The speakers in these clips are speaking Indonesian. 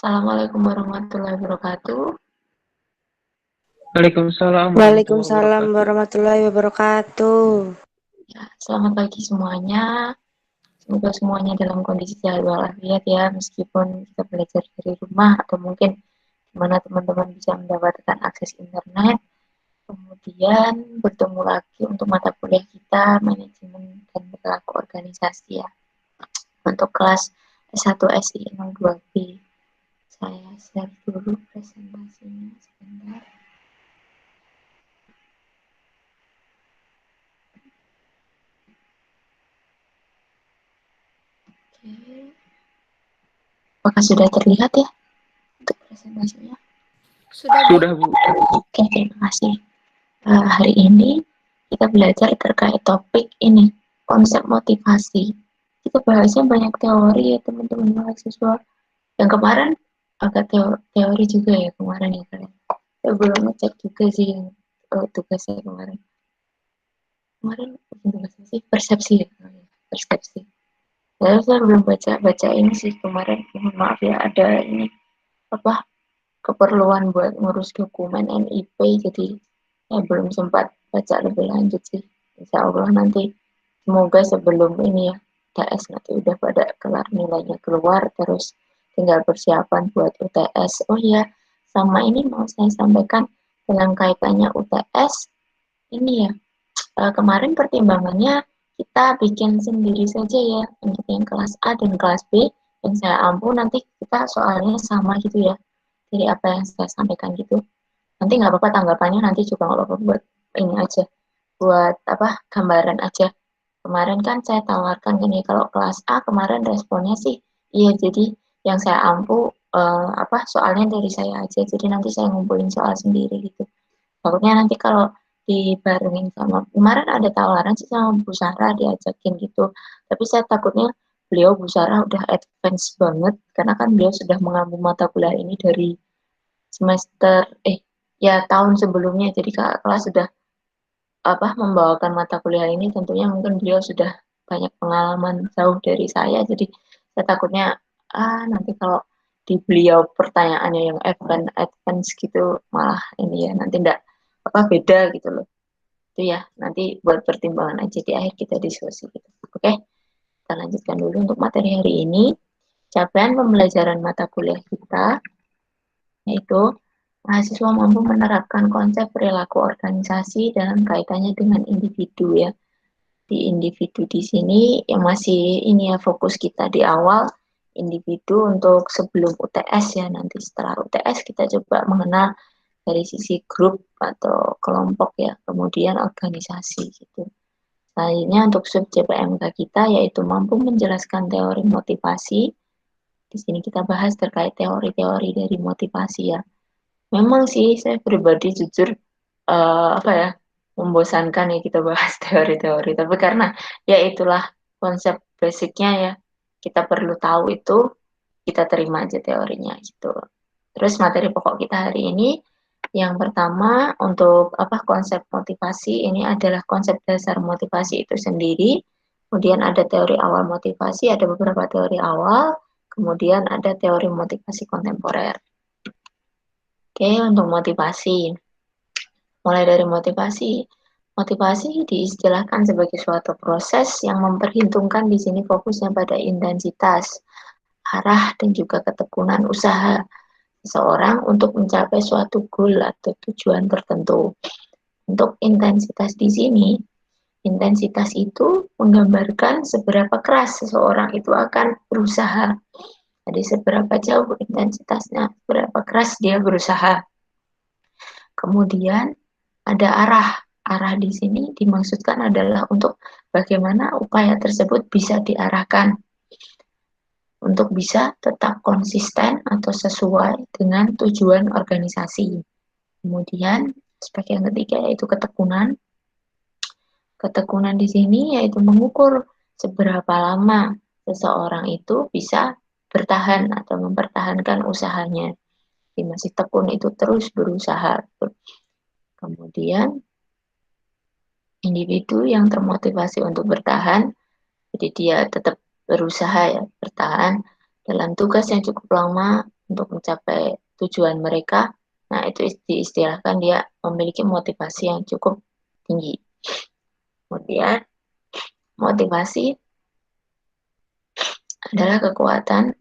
Assalamualaikum warahmatullahi wabarakatuh. Waalaikumsalam warahmatullahi Waalaikumsalam wabarakatuh. warahmatullahi wabarakatuh. Ya, selamat pagi semuanya. Semoga semuanya dalam kondisi sehat walafiat ya, meskipun kita belajar dari rumah atau mungkin di mana teman-teman bisa mendapatkan akses internet. Kemudian bertemu lagi untuk mata kuliah kita manajemen dan perilaku organisasi ya. Untuk kelas S1 SI 02B. Saya share dulu presentasinya sebentar. Oke. Apakah sudah terlihat ya untuk presentasinya? Sudah, Bu. Oke, terima kasih. Hari ini kita belajar terkait topik ini, konsep motivasi. Kita bahasnya banyak teori ya teman-teman mahasiswa. Yang kemarin agak teori juga ya kemarin ya kalian. Saya belum ngecek juga sih yang tugasnya kemarin. Kemarin tugasnya sih persepsi ya, persepsi. Saya belum baca ini sih kemarin. Mohon maaf ya, ada ini apa keperluan buat ngurus dokumen NIP, jadi ya belum sempat baca lebih lanjut sih. Insya Allah nanti semoga sebelum ini ya UTS nanti udah pada kelar, nilainya keluar, terus tinggal persiapan buat UTS. Oh iya, sama ini mau saya sampaikan dalam kaitannya UTS ini ya, kemarin pertimbangannya kita bikin sendiri saja ya untuk yang kelas A dan kelas B, yang saya ampuh nanti kita soalnya sama gitu ya, dari apa yang saya sampaikan gitu. Nanti nggak apa-apa tanggapannya, nanti juga nggak apa-apa, buat ini aja, buat apa, gambaran aja. Kemarin kan saya tawarkan gini, kalau kelas A kemarin responnya sih iya, jadi yang saya ampuh apa soalnya dari saya aja, jadi nanti saya ngumpulin soal sendiri gitu. Takutnya nanti kalau dibarengin sama, kemarin ada tawaran sih sama Bu Sarah diajakin gitu, tapi saya takutnya beliau Bu Sarah udah advance banget, karena kan beliau sudah mengambil mata kuliah ini dari semester ya tahun sebelumnya, jadi kakak kelas sudah apa membawakan mata kuliah ini, tentunya mungkin beliau sudah banyak pengalaman jauh dari saya, jadi saya takutnya nanti kalau di beliau pertanyaannya yang advance gitu malah ini ya nanti enggak apa beda gitu loh. Itu ya nanti buat pertimbangan aja di akhir kita diskusi gitu. Oke, kita lanjutkan dulu untuk materi hari ini. Capaian pembelajaran mata kuliah kita yaitu mahasiswa mampu menerapkan konsep perilaku organisasi dalam kaitannya dengan individu ya. Di individu di sini yang masih ini ya fokus kita di awal, individu untuk sebelum UTS ya, nanti setelah UTS kita coba mengenal dari sisi grup atau kelompok ya, kemudian organisasi gitu. Selanjutnya untuk sub JPMK kita yaitu mampu menjelaskan teori motivasi. Di sini kita bahas terkait teori-teori dari motivasi ya. Memang sih saya pribadi jujur apa ya, membosankan ya kita bahas teori-teori, tapi karena ya itulah konsep basicnya ya, kita perlu tahu itu, kita terima aja teorinya gitu. Terus materi pokok kita hari ini yang pertama untuk apa, konsep motivasi ini adalah konsep dasar motivasi itu sendiri, kemudian ada teori awal motivasi, ada beberapa teori awal, kemudian ada teori motivasi kontemporer. Oke, untuk motivasi. Mulai dari motivasi. Motivasi diistilahkan sebagai suatu proses yang memperhitungkan di sini fokusnya pada intensitas, arah, dan juga ketekunan usaha seseorang untuk mencapai suatu goal atau tujuan tertentu. Untuk intensitas di sini, intensitas itu menggambarkan seberapa keras seseorang itu akan berusaha. Jadi seberapa jauh intensitasnya, seberapa keras dia berusaha. Kemudian ada arah. Arah di sini dimaksudkan adalah untuk bagaimana upaya tersebut bisa diarahkan untuk bisa tetap konsisten atau sesuai dengan tujuan organisasi. Kemudian aspek yang ketiga yaitu ketekunan. Ketekunan di sini yaitu mengukur seberapa lama seseorang itu bisa bertahan atau mempertahankan usahanya. Jadi masih tekun itu terus berusaha. Kemudian individu yang termotivasi untuk bertahan, jadi dia tetap berusaha ya, bertahan dalam tugas yang cukup lama untuk mencapai tujuan mereka. Nah, itu diistilahkan dia memiliki motivasi yang cukup tinggi. Kemudian, motivasi adalah kekuatan,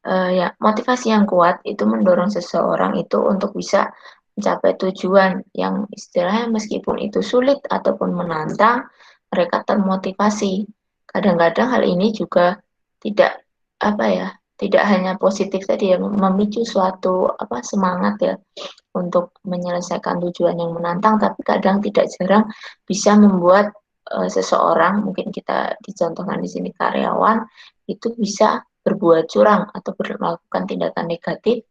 ya, motivasi yang kuat itu mendorong seseorang itu untuk bisa mencapai tujuan yang istilahnya meskipun itu sulit ataupun menantang, mereka termotivasi. Kadang-kadang hal ini juga tidak apa ya, tidak hanya positif tadi yang memicu suatu semangat ya untuk menyelesaikan tujuan yang menantang, tapi kadang tidak jarang bisa membuat seseorang, mungkin kita dicontohkan di sini karyawan, itu bisa berbuat curang atau melakukan tindakan negatif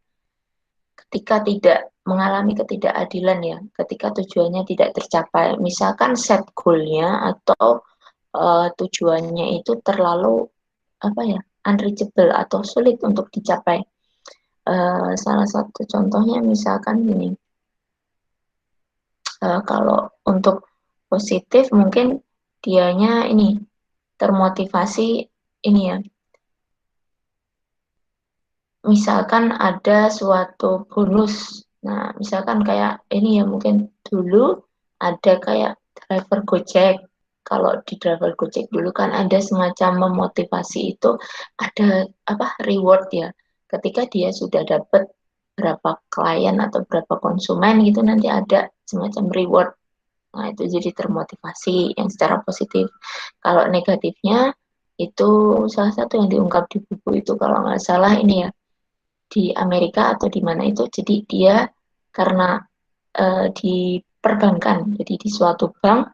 ketika tidak mengalami ketidakadilan ya, ketika tujuannya tidak tercapai. Misalkan set goal-nya atau tujuannya itu terlalu unreachable atau sulit untuk dicapai. Salah satu contohnya misalkan gini, kalau untuk positif mungkin dianya ini termotivasi ini ya, misalkan ada suatu bonus. Nah, misalkan kayak ini ya, mungkin dulu ada kayak driver Gojek. Kalau di driver Gojek dulu kan ada semacam memotivasi itu, ada reward ya. Ketika dia sudah dapat berapa klien atau berapa konsumen gitu, nanti ada semacam reward. Nah, itu jadi termotivasi yang secara positif. Kalau negatifnya itu salah satu yang diungkap di buku itu kalau nggak salah ini ya, di Amerika atau di mana itu, jadi dia karena di perbankan, jadi di suatu bank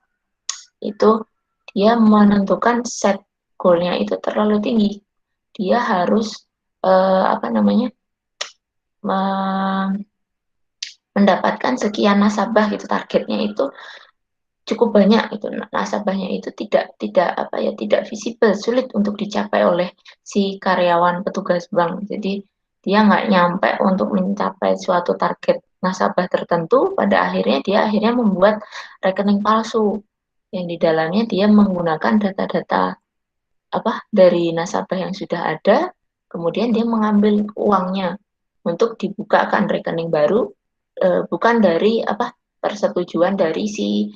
itu dia menentukan set goalnya itu terlalu tinggi, dia harus mendapatkan sekian nasabah gitu, targetnya itu cukup banyak, itu nasabahnya itu tidak visible, sulit untuk dicapai oleh si karyawan petugas bank. Jadi dia nggak nyampe untuk mencapai suatu target nasabah tertentu, pada akhirnya dia membuat rekening palsu yang di dalamnya dia menggunakan data-data dari nasabah yang sudah ada, kemudian dia mengambil uangnya untuk dibukakan rekening baru, bukan dari persetujuan dari si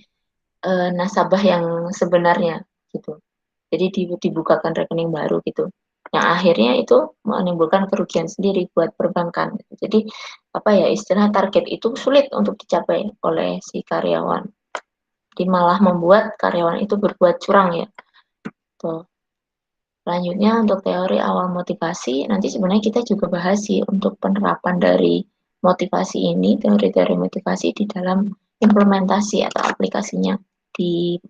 nasabah yang sebenarnya gitu. Jadi dibukakan rekening baru gitu. Yang akhirnya itu menimbulkan kerugian sendiri buat perbankan. Jadi istilah target itu sulit untuk dicapai oleh si karyawan. Jadi malah membuat karyawan itu berbuat curang ya. Tuh. Selanjutnya untuk teori awal motivasi, nanti sebenarnya kita juga bahas sih untuk penerapan dari motivasi ini, teori-teori motivasi di dalam implementasi atau aplikasinya di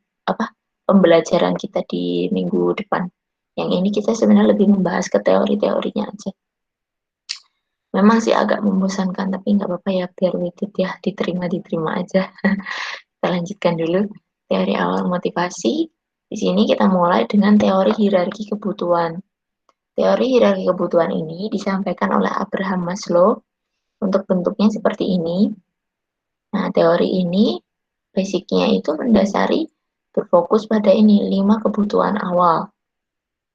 pembelajaran kita di minggu depan. Yang ini kita sebenarnya lebih membahas ke teori-teorinya aja. Memang sih agak membosankan, tapi nggak apa-apa ya, biar witty ya, diterima aja. Kita lanjutkan dulu teori awal motivasi. Di sini kita mulai dengan teori hierarki kebutuhan. Teori hierarki kebutuhan ini disampaikan oleh Abraham Maslow. Untuk bentuknya seperti ini. Nah, teori ini basicnya itu mendasari berfokus pada ini 5 kebutuhan awal.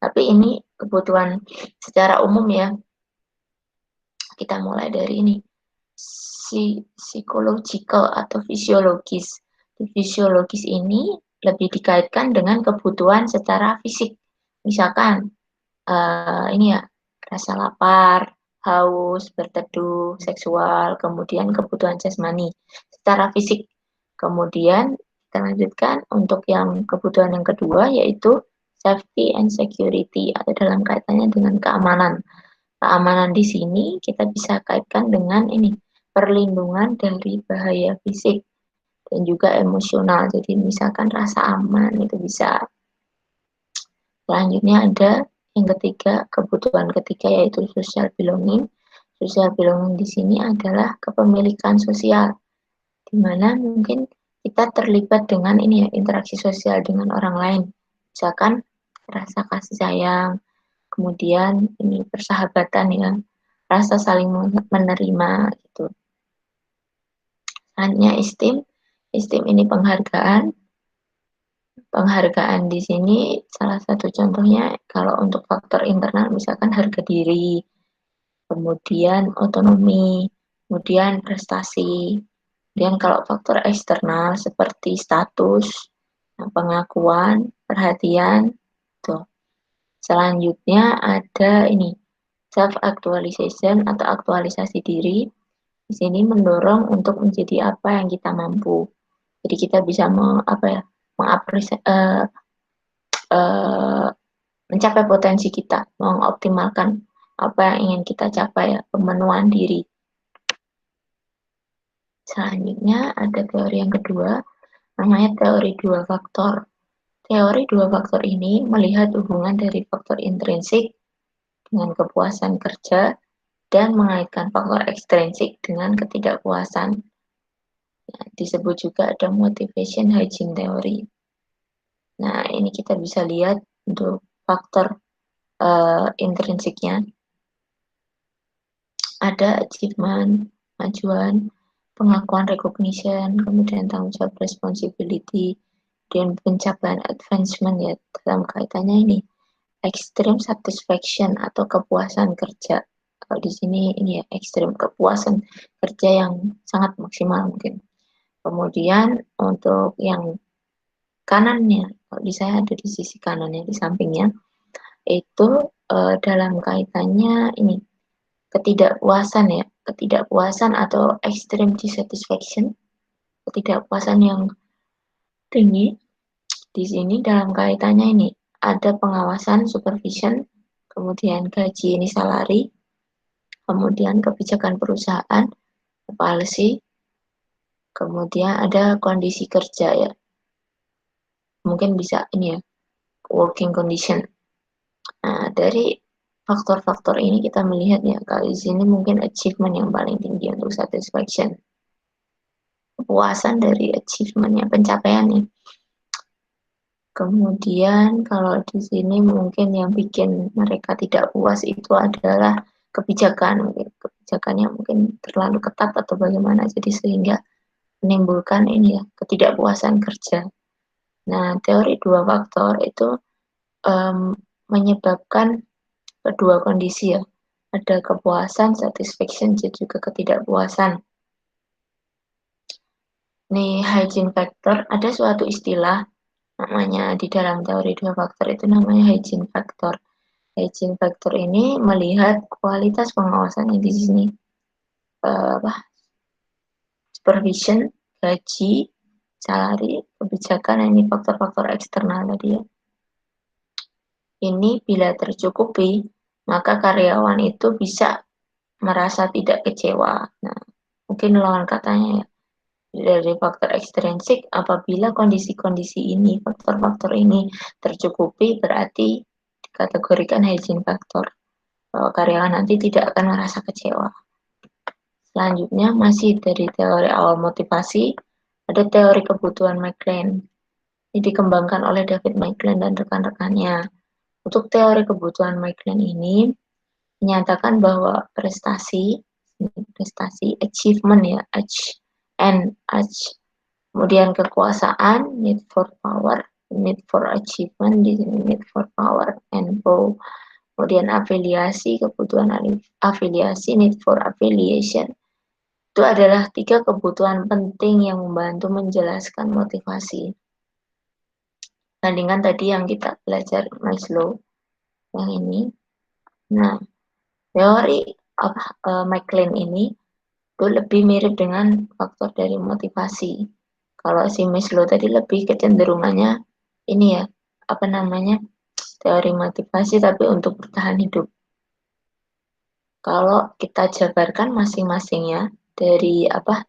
Tapi ini kebutuhan secara umum ya. Kita mulai dari ini. Psychological atau fisiologis. Di fisiologis ini lebih dikaitkan dengan kebutuhan secara fisik. Misalkan ini ya, rasa lapar, haus, berteduh, seksual, kemudian kebutuhan jasmani secara fisik. Kemudian kita lanjutkan untuk yang kebutuhan yang kedua, yaitu safety and security atau dalam kaitannya dengan keamanan. Keamanan di sini kita bisa kaitkan dengan ini, perlindungan dari bahaya fisik dan juga emosional. Jadi misalkan rasa aman itu bisa. Selanjutnya ada yang ketiga, kebutuhan ketiga yaitu social belonging. Social belonging di sini adalah kepemilikan sosial, di mana mungkin kita terlibat dengan ini ya, interaksi sosial dengan orang lain. Misalkan rasa kasih sayang, kemudian ini persahabatan ya, rasa saling menerima gitu. Selanjutnya esteem ini penghargaan. Penghargaan di sini salah satu contohnya kalau untuk faktor internal misalkan harga diri, kemudian otonomi, kemudian prestasi. Kemudian kalau faktor eksternal seperti status, pengakuan, perhatian, tuh. Selanjutnya ada ini self actualization atau aktualisasi diri. Di sini mendorong untuk menjadi apa yang kita mampu. Jadi kita bisa mencapai potensi kita, mengoptimalkan apa yang ingin kita capai, pemenuhan diri. Selanjutnya ada teori yang kedua, namanya teori dua faktor. Teori dua faktor ini melihat hubungan dari faktor intrinsik dengan kepuasan kerja dan mengaitkan faktor ekstrinsik dengan ketidakpuasan. Nah, disebut juga ada motivation hygiene theory. Nah, ini kita bisa lihat untuk faktor intrinsiknya. Ada achievement, kemajuan, pengakuan recognition, kemudian tanggung jawab responsibility, dan pencapaian advancement ya dalam kaitannya ini extreme satisfaction atau kepuasan kerja. Kalau di sini ini ya extreme kepuasan kerja yang sangat maksimal mungkin. Kemudian untuk yang kanannya, kalau di saya ada di sisi kanannya di sampingnya itu dalam kaitannya ini ketidakpuasan ya, ketidakpuasan atau extreme dissatisfaction, ketidakpuasan yang tinggi. Di sini dalam kaitannya ini ada pengawasan, supervision, kemudian gaji ini salary, kemudian kebijakan perusahaan, policy, kemudian ada kondisi kerja ya. Mungkin bisa ini ya, working condition. Nah, dari faktor-faktor ini kita melihat ya, kalau di sini mungkin achievement yang paling tinggi untuk satisfaction. Kepuasan dari achievementnya, pencapaiannya. Kemudian kalau di sini mungkin yang bikin mereka tidak puas itu adalah kebijakan, kebijakannya mungkin terlalu ketat atau bagaimana, jadi sehingga menimbulkan ini ya ketidakpuasan kerja. Nah, teori dua faktor itu menyebabkan kedua kondisi ya, ada kepuasan, satisfaction, dan juga ketidakpuasan. Nih, hygiene factor, ada suatu istilah namanya di dalam teori dua faktor itu namanya hygiene factor. Hygiene factor ini melihat kualitas pengawasan yang di sini supervision, gaji, salary, kebijakan, ini faktor-faktor eksternal tadi ya. Ini bila tercukupi, maka karyawan itu bisa merasa tidak kecewa. Nah, mungkin lawan katanya ya, dari faktor ekstrinsik, apabila kondisi-kondisi ini, faktor-faktor ini tercukupi, berarti dikategorikan hygiene factor. Bahwa karyawan nanti tidak akan merasa kecewa. Selanjutnya, masih dari teori awal motivasi, ada teori kebutuhan McLean. Ini dikembangkan oleh David McLean dan rekan-rekannya. Untuk teori kebutuhan McLean ini, menyatakan bahwa prestasi, achievement ya, kemudian kekuasaan, need for power, need for achievement, need for power, and for, kemudian afiliasi, kebutuhan afiliasi, need for affiliation, itu adalah 3 kebutuhan penting yang membantu menjelaskan motivasi. Bandingkan tadi yang kita belajar Maslow, yang ini. Nah, teori McLean ini itu lebih mirip dengan faktor dari motivasi. Kalau si Maslow tadi lebih kecenderungannya ini ya, teori motivasi tapi untuk bertahan hidup. Kalau kita jabarkan masing-masingnya dari 3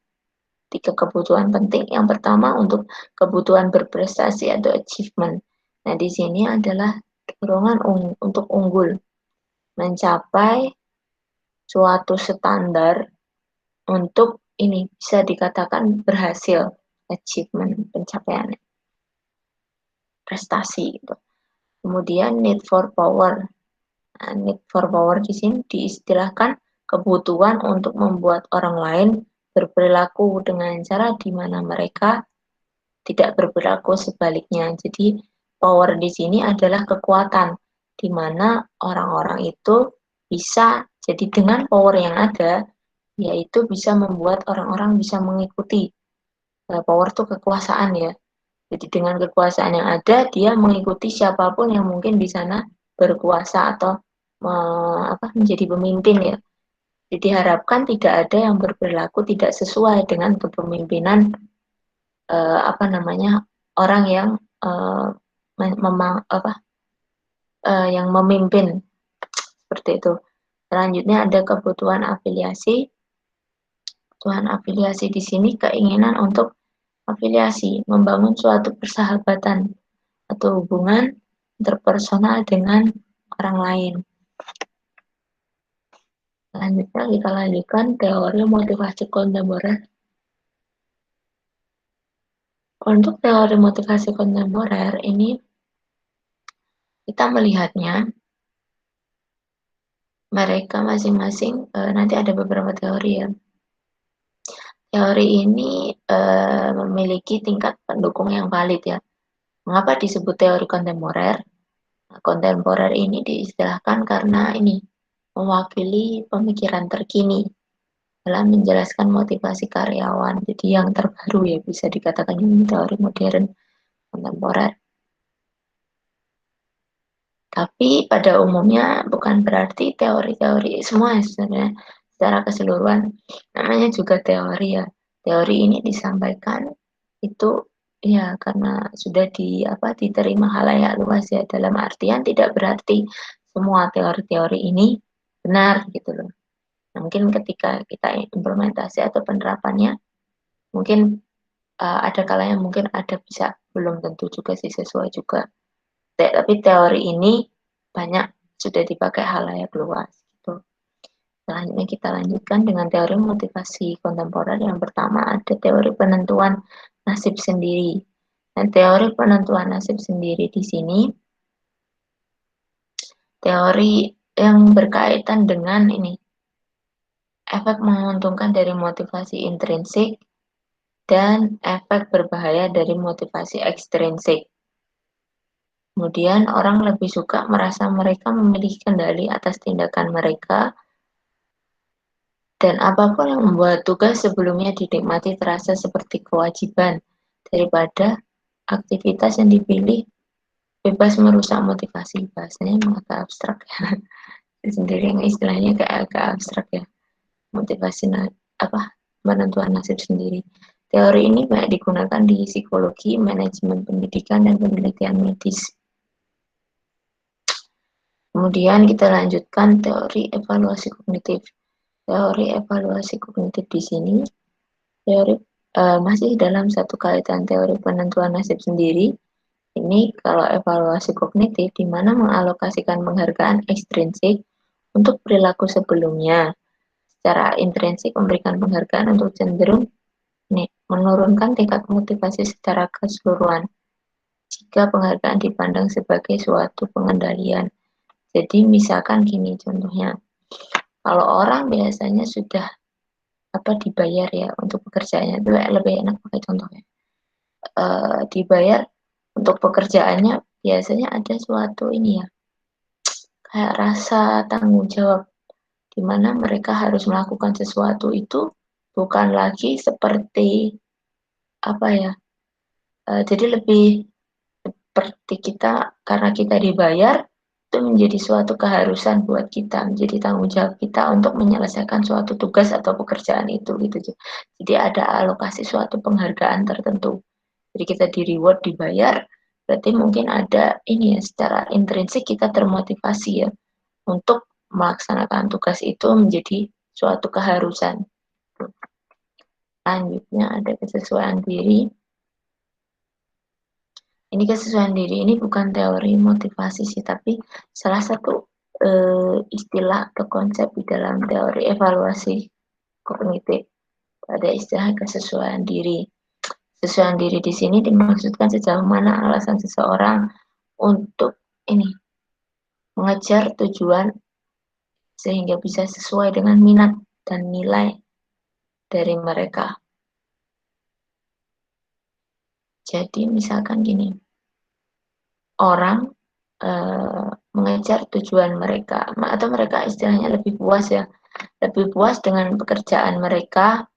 kebutuhan penting. Yang pertama untuk kebutuhan berprestasi atau achievement. Nah, di sini adalah dorongan untuk unggul, mencapai suatu standar untuk ini bisa dikatakan berhasil, achievement, pencapaian prestasi gitu. Kemudian need for power. Nah, need for power di sini diistilahkan kebutuhan untuk membuat orang lain berperilaku dengan cara di mana mereka tidak berperilaku sebaliknya. Jadi power di sini adalah kekuatan di mana orang-orang itu bisa Jadi dengan power yang ada, yaitu bisa membuat orang-orang bisa mengikuti. Power itu kekuasaan ya. Jadi dengan kekuasaan yang ada, dia mengikuti siapapun yang mungkin di sana berkuasa atau menjadi pemimpin ya. Jadi diharapkan tidak ada yang berperilaku tidak sesuai dengan kepemimpinan orang yang yang memimpin seperti itu. Selanjutnya ada kebutuhan afiliasi. Kebutuhan afiliasi di sini keinginan untuk afiliasi, membangun suatu persahabatan atau hubungan interpersonal dengan orang lain. Selanjutnya kita lanjutkan teori motivasi kontemporer. Untuk teori motivasi kontemporer ini kita melihatnya mereka masing-masing nanti ada beberapa teori ya. Teori ini memiliki tingkat pendukung yang valid ya. Mengapa disebut teori kontemporer? Nah, kontemporer ini diistilahkan karena ini mewakili pemikiran terkini dalam menjelaskan motivasi karyawan. Jadi yang terbaru ya bisa dikatakan ini teori modern kontemporer. Tapi pada umumnya bukan berarti teori-teori semua sebenarnya secara keseluruhan namanya juga teori ya. Teori ini disampaikan itu ya karena sudah diterima halayak luas ya, dalam artian tidak berarti semua teori-teori ini benar gitu loh. Mungkin ketika kita implementasi atau penerapannya mungkin ada kalanya mungkin ada bisa belum tentu juga sih sesuai juga. Tapi teori ini banyak sudah dipakai halayak luas gitu. Selanjutnya kita lanjutkan dengan teori motivasi kontemporer. Yang pertama ada teori penentuan nasib sendiri. Dan teori penentuan nasib sendiri di sini teori yang berkaitan dengan ini efek menguntungkan dari motivasi intrinsik dan efek berbahaya dari motivasi ekstrinsik. Kemudian orang lebih suka merasa mereka memiliki kendali atas tindakan mereka dan apapun yang membuat tugas sebelumnya dinikmati terasa seperti kewajiban daripada aktivitas yang dipilih bebas merusak motivasi. Bahasanya memang agak abstrak ya. Sendiri yang istilahnya agak abstrak ya. Motivasi penentuan nasib sendiri. Teori ini banyak digunakan di psikologi, manajemen pendidikan, dan penelitian medis. Kemudian kita lanjutkan teori evaluasi kognitif. Teori evaluasi kognitif di sini masih dalam satu kaitan teori penentuan nasib sendiri. Ini kalau evaluasi kognitif di mana mengalokasikan penghargaan ekstrinsik untuk perilaku sebelumnya. Secara intrinsik memberikan penghargaan untuk cenderung menurunkan tingkat motivasi secara keseluruhan. Jika penghargaan dipandang sebagai suatu pengendalian. Jadi misalkan gini contohnya, kalau orang biasanya sudah dibayar ya untuk pekerjaannya, itu lebih enak pakai contohnya. Dibayar untuk pekerjaannya biasanya ada suatu ini ya, kayak rasa tanggung jawab, di mana mereka harus melakukan sesuatu itu bukan lagi seperti jadi lebih seperti kita karena kita dibayar itu menjadi suatu keharusan buat kita, menjadi tanggung jawab kita untuk menyelesaikan suatu tugas atau pekerjaan itu gitu. Jadi ada alokasi suatu penghargaan tertentu. Jadi kita di reward dibayar, berarti mungkin ada ini ya secara intrinsik kita termotivasi ya untuk melaksanakan tugas itu menjadi suatu keharusan. Selanjutnya ada kesesuaian diri. Ini kesesuaian diri ini bukan teori motivasi sih, tapi salah satu istilah atau konsep di dalam teori evaluasi kognitif. Ada istilah kesesuaian diri. Kesesuaian diri di sini dimaksudkan sejauh mana alasan seseorang untuk mengejar tujuan sehingga bisa sesuai dengan minat dan nilai dari mereka. Jadi misalkan gini, orang mengejar tujuan mereka, atau mereka istilahnya lebih puas ya, lebih puas dengan pekerjaan mereka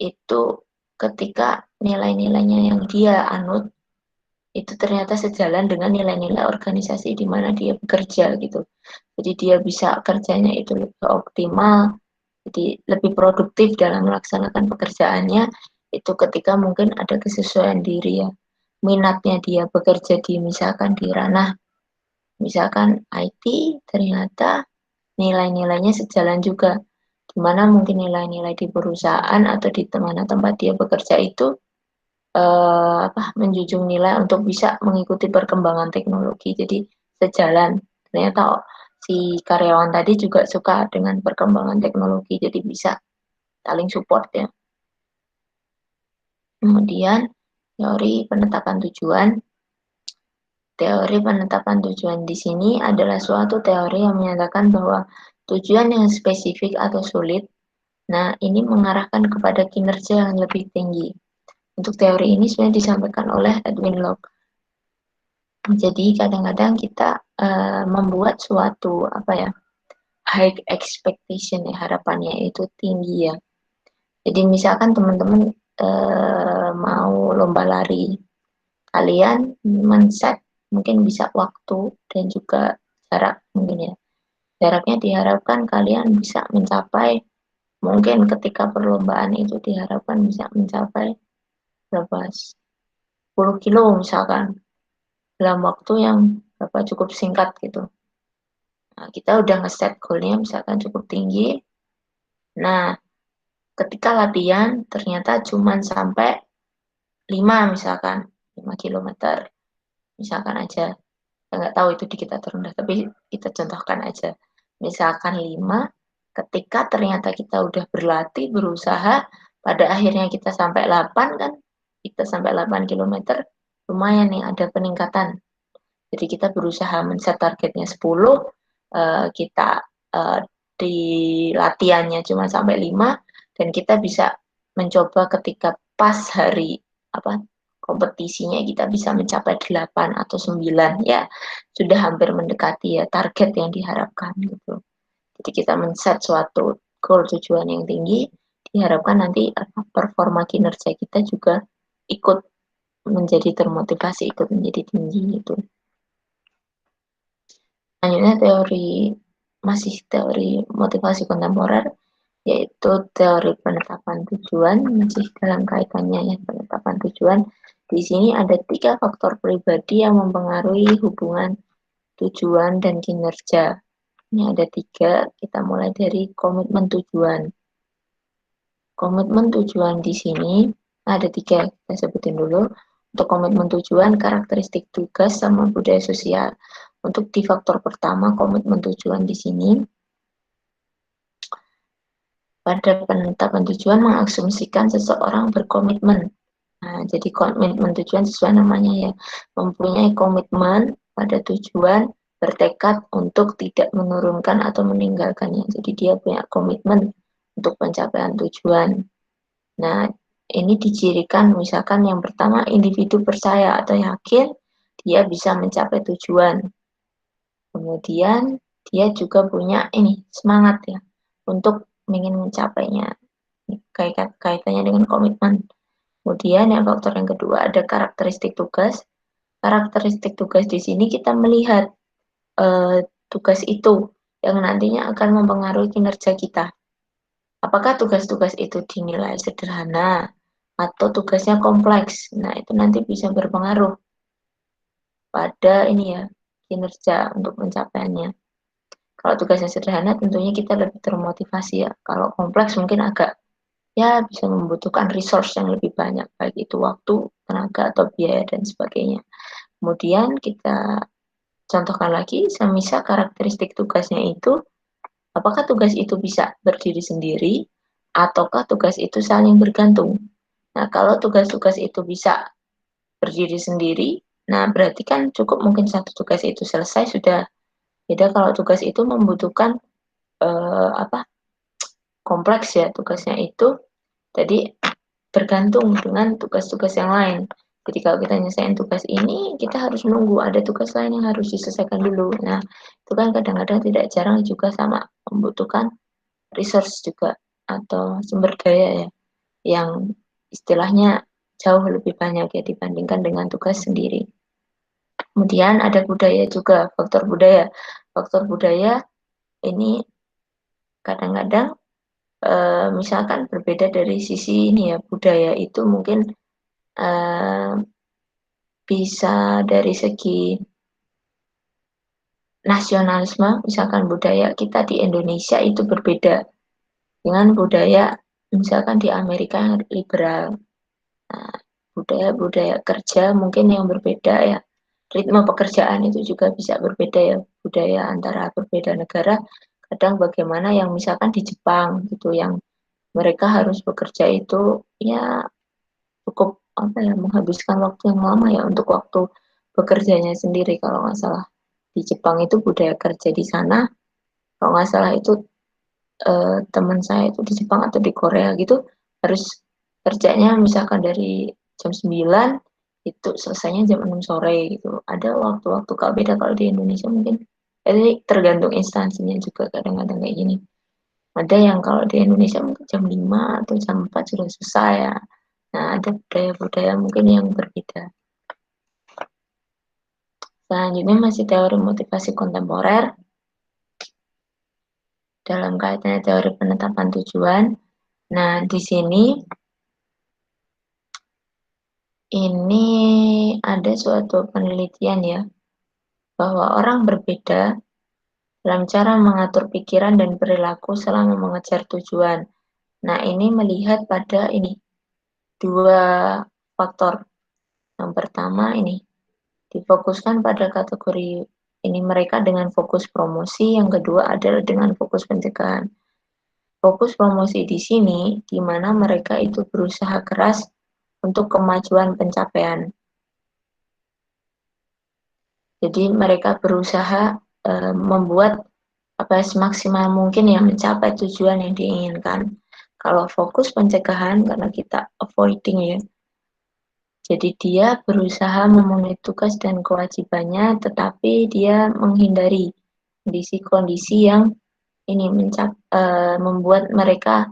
itu ketika nilai-nilainya yang dia anut itu ternyata sejalan dengan nilai-nilai organisasi di mana dia bekerja gitu. Jadi dia bisa kerjanya itu lebih optimal, jadi lebih produktif dalam melaksanakan pekerjaannya itu ketika mungkin ada kesesuaian diri ya. Minatnya dia bekerja di misalkan di ranah misalkan IT, ternyata nilai-nilainya sejalan juga. Di mana mungkin nilai-nilai di perusahaan atau di mana tempat dia bekerja itu menjunjung nilai untuk bisa mengikuti perkembangan teknologi. Jadi sejalan. Ternyata si karyawan tadi juga suka dengan perkembangan teknologi, jadi bisa saling support ya. Kemudian teori penetapan tujuan. Teori penetapan tujuan di sini adalah suatu teori yang menyatakan bahwa tujuan yang spesifik atau sulit, nah ini mengarahkan kepada kinerja yang lebih tinggi. Untuk teori ini sebenarnya disampaikan oleh Edwin Locke. Jadi kadang-kadang kita membuat suatu high expectation ya, harapannya itu tinggi ya. Jadi misalkan teman-teman mau lomba lari, kalian men-set mungkin bisa waktu dan juga jarak mungkin ya. Jaraknya diharapkan kalian bisa mencapai, mungkin ketika perlombaan itu diharapkan bisa mencapai berapa 10 kilo misalkan dalam waktu yang cukup singkat gitu. Nah, kita udah nge-set goalnya misalkan cukup tinggi. Nah, ketika latihan ternyata cuma sampai 5 misalkan, 5 kilometer misalkan aja. Ya, nggak tahu itu dikit atau rendah, tapi kita contohkan aja. Misalkan 5, ketika ternyata kita udah berlatih, berusaha, pada akhirnya kita sampai 8 kan, kita sampai 8 kilometer, lumayan nih ada peningkatan. Jadi kita berusaha men-set targetnya 10, kita di latihannya cuma sampai 5, dan kita bisa mencoba ketika pas hari kompetisinya kita bisa mencapai 8 atau 9 ya, sudah hampir mendekati ya target yang diharapkan gitu. Jadi kita men-set suatu goal tujuan yang tinggi, diharapkan nanti performa kinerja kita juga ikut menjadi termotivasi, ikut menjadi tinggi gitu. Selanjutnya masih teori motivasi kontemporer, yaitu teori penetapan tujuan, masih dalam kaitannya ya penetapan tujuan. Di sini ada 3 faktor pribadi yang mempengaruhi hubungan tujuan dan kinerja. Ini ada 3, kita mulai dari komitmen tujuan. Komitmen tujuan di sini ada 3, kita sebutin dulu. Untuk komitmen tujuan, karakteristik tugas, sama budaya sosial. Untuk di faktor pertama, komitmen tujuan di sini, pada penetapan tujuan mengasumsikan seseorang berkomitmen. Nah, jadi komitmen tujuan sesuai namanya ya, mempunyai komitmen pada tujuan, bertekad untuk tidak menurunkan atau meninggalkannya. Jadi dia punya komitmen untuk pencapaian tujuan. Nah, ini dicirikan misalkan yang pertama, individu percaya atau yakin dia bisa mencapai tujuan. Kemudian dia juga punya semangat ya untuk ingin mencapainya. Kaitannya dengan komitmen. Kemudian yang faktor yang kedua ada karakteristik tugas. Karakteristik tugas di sini kita melihat tugas itu yang nantinya akan mempengaruhi kinerja kita. Apakah tugas-tugas itu dinilai sederhana atau tugasnya kompleks? Nah, itu nanti bisa berpengaruh pada kinerja untuk pencapaiannya. Kalau tugasnya sederhana tentunya kita lebih termotivasi ya. Kalau kompleks mungkin agak bisa membutuhkan resource yang lebih banyak, baik itu waktu, tenaga, atau biaya, dan sebagainya. Kemudian kita contohkan lagi, semisal karakteristik tugasnya itu, apakah tugas itu bisa berdiri sendiri, ataukah tugas itu saling bergantung. Nah, kalau tugas-tugas itu bisa berdiri sendiri, nah berarti kan cukup mungkin satu tugas itu selesai sudah. Beda kalau tugas itu membutuhkan kompleks ya tugasnya itu, jadi bergantung dengan tugas-tugas yang lain. Jadi kalau kita nyelesain tugas ini, kita harus menunggu ada tugas lain yang harus diselesaikan dulu. Nah, itu kan kadang-kadang tidak jarang juga sama membutuhkan resource juga atau sumber daya ya, yang istilahnya jauh lebih banyak ya dibandingkan dengan tugas sendiri. Kemudian ada budaya juga, faktor budaya. Faktor budaya ini kadang-kadang misalkan berbeda dari sisi ini ya, budaya itu mungkin bisa dari segi nasionalisme, misalkan budaya kita di Indonesia itu berbeda dengan budaya misalkan di Amerika yang liberal. Nah, budaya-budaya kerja mungkin yang berbeda ya. Ritme pekerjaan itu juga bisa berbeda ya, budaya antara berbeda negara. Kadang bagaimana yang misalkan di Jepang gitu, yang mereka harus bekerja itu ya cukup apa ya, menghabiskan waktu yang lama ya untuk waktu bekerjanya sendiri. Kalau nggak salah di Jepang itu budaya kerja di sana, kalau nggak salah itu teman saya itu di Jepang atau di Korea gitu harus kerjanya misalkan dari jam 9 itu selesainya jam 6 sore gitu. Ada waktu-waktu kalau beda, kalau di Indonesia mungkin ini tergantung instansinya juga, kadang-kadang kayak gini. Ada yang kalau di Indonesia mungkin jam 5 atau jam 4 sudah selesai ya. Nah, ada budaya-budaya mungkin yang berbeda. Selanjutnya masih teori motivasi kontemporer. Dalam kaitannya teori penetapan tujuan. Nah, di sini ini ada suatu penelitian ya, bahwa orang berbeda dalam cara mengatur pikiran dan perilaku selama mengejar tujuan. Nah, ini melihat pada ini dua faktor. Yang pertama ini difokuskan pada kategori ini mereka dengan fokus promosi, yang kedua adalah dengan fokus pencegahan. Fokus promosi di sini di mana mereka itu berusaha keras untuk kemajuan pencapaian. Jadi mereka berusaha membuat apa semaksimal mungkin ya mencapai tujuan yang diinginkan. Kalau fokus pencegahan karena kita avoiding ya. Jadi dia berusaha memenuhi tugas dan kewajibannya, tetapi dia menghindari kondisi-kondisi yang ini membuat mereka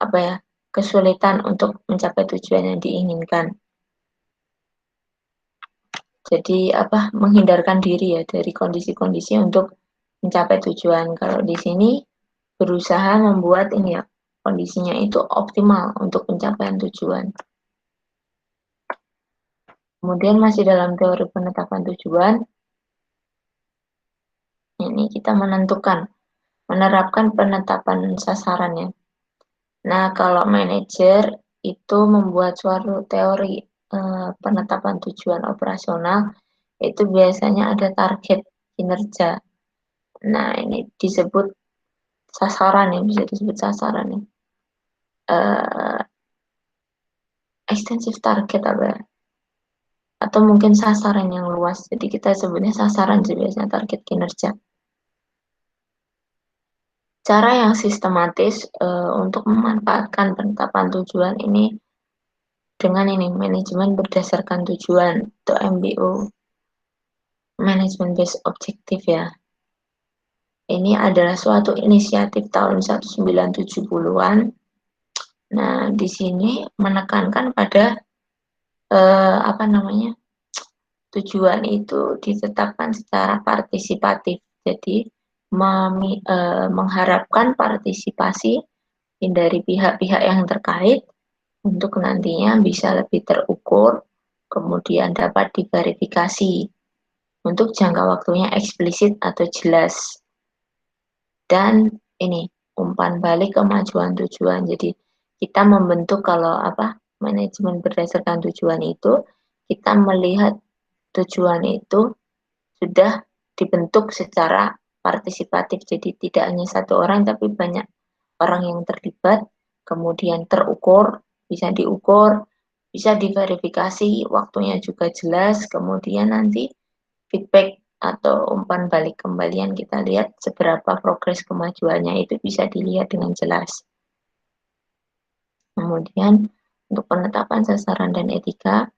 apa ya kesulitan untuk mencapai tujuan yang diinginkan. Jadi apa menghindarkan diri ya dari kondisi-kondisi untuk mencapai tujuan. Kalau di sini berusaha membuat ini ya kondisinya itu optimal untuk pencapaian tujuan. Kemudian masih dalam teori penetapan tujuan, ini kita menerapkan penetapan sasarannya. Nah, kalau manajer itu membuat suatu teori penetapan tujuan operasional, itu biasanya ada target kinerja. Nah, ini disebut sasaran ya, bisa disebut sasaran ya. Ekstensif target apa ya? Atau mungkin sasaran yang luas. Jadi kita sebutnya sasaran sih biasanya, target kinerja. Cara yang sistematis untuk memanfaatkan penetapan tujuan ini dengan ini manajemen berdasarkan tujuan atau MBO, Management Based Objective ya. Ini adalah suatu inisiatif tahun 1970-an. Nah, di sini menekankan pada apa namanya? Tujuan itu ditetapkan secara partisipatif. Jadi mengharapkan partisipasi dari pihak-pihak yang terkait untuk nantinya bisa lebih terukur, kemudian dapat diverifikasi untuk jangka waktunya eksplisit atau jelas. Dan ini umpan balik kemajuan tujuan. Jadi kita membentuk kalau apa manajemen berdasarkan tujuan itu, kita melihat tujuan itu sudah dibentuk secara partisipatif. Jadi tidak hanya satu orang tapi banyak orang yang terlibat, kemudian terukur, bisa diukur, bisa diverifikasi, waktunya juga jelas, kemudian nanti feedback atau umpan balik kembalian kita lihat seberapa progres kemajuannya itu bisa dilihat dengan jelas. Kemudian untuk penetapan sasaran dan etika,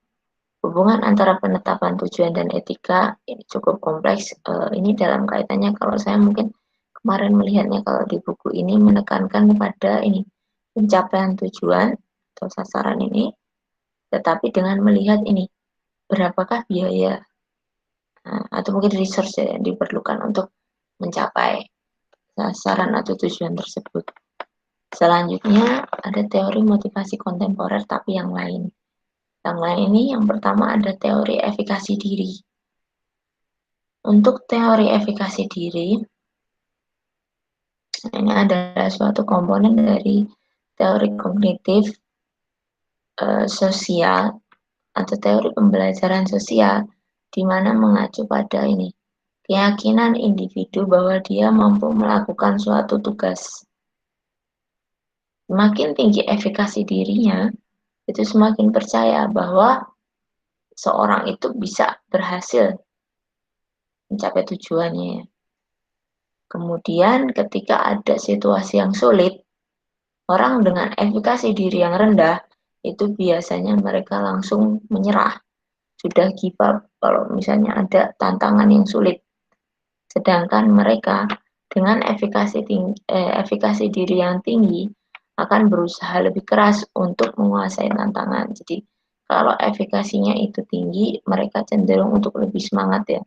Hubungan antara penetapan tujuan dan etika ini cukup kompleks. Ini dalam kaitannya kalau saya mungkin kemarin melihatnya kalau di buku ini menekankan kepada ini pencapaian tujuan atau sasaran ini, tetapi dengan melihat ini berapakah biaya atau mungkin resource yang diperlukan untuk mencapai sasaran atau tujuan tersebut. Selanjutnya ada teori motivasi kontemporer tapi yang lain. Yang lain ini yang pertama ada teori efikasi diri. Untuk teori efikasi diri, ini adalah suatu komponen dari teori kognitif sosial atau teori pembelajaran sosial, di mana mengacu pada ini keyakinan individu bahwa dia mampu melakukan suatu tugas. Semakin tinggi efikasi dirinya, itu semakin percaya bahwa seorang itu bisa berhasil mencapai tujuannya. Kemudian ketika ada situasi yang sulit, orang dengan efikasi diri yang rendah, itu biasanya mereka langsung menyerah. Sudah give up kalau misalnya ada tantangan yang sulit. Sedangkan mereka dengan efikasi diri yang tinggi akan berusaha lebih keras untuk menguasai tantangan. Jadi kalau efikasinya itu tinggi, mereka cenderung untuk lebih semangat ya.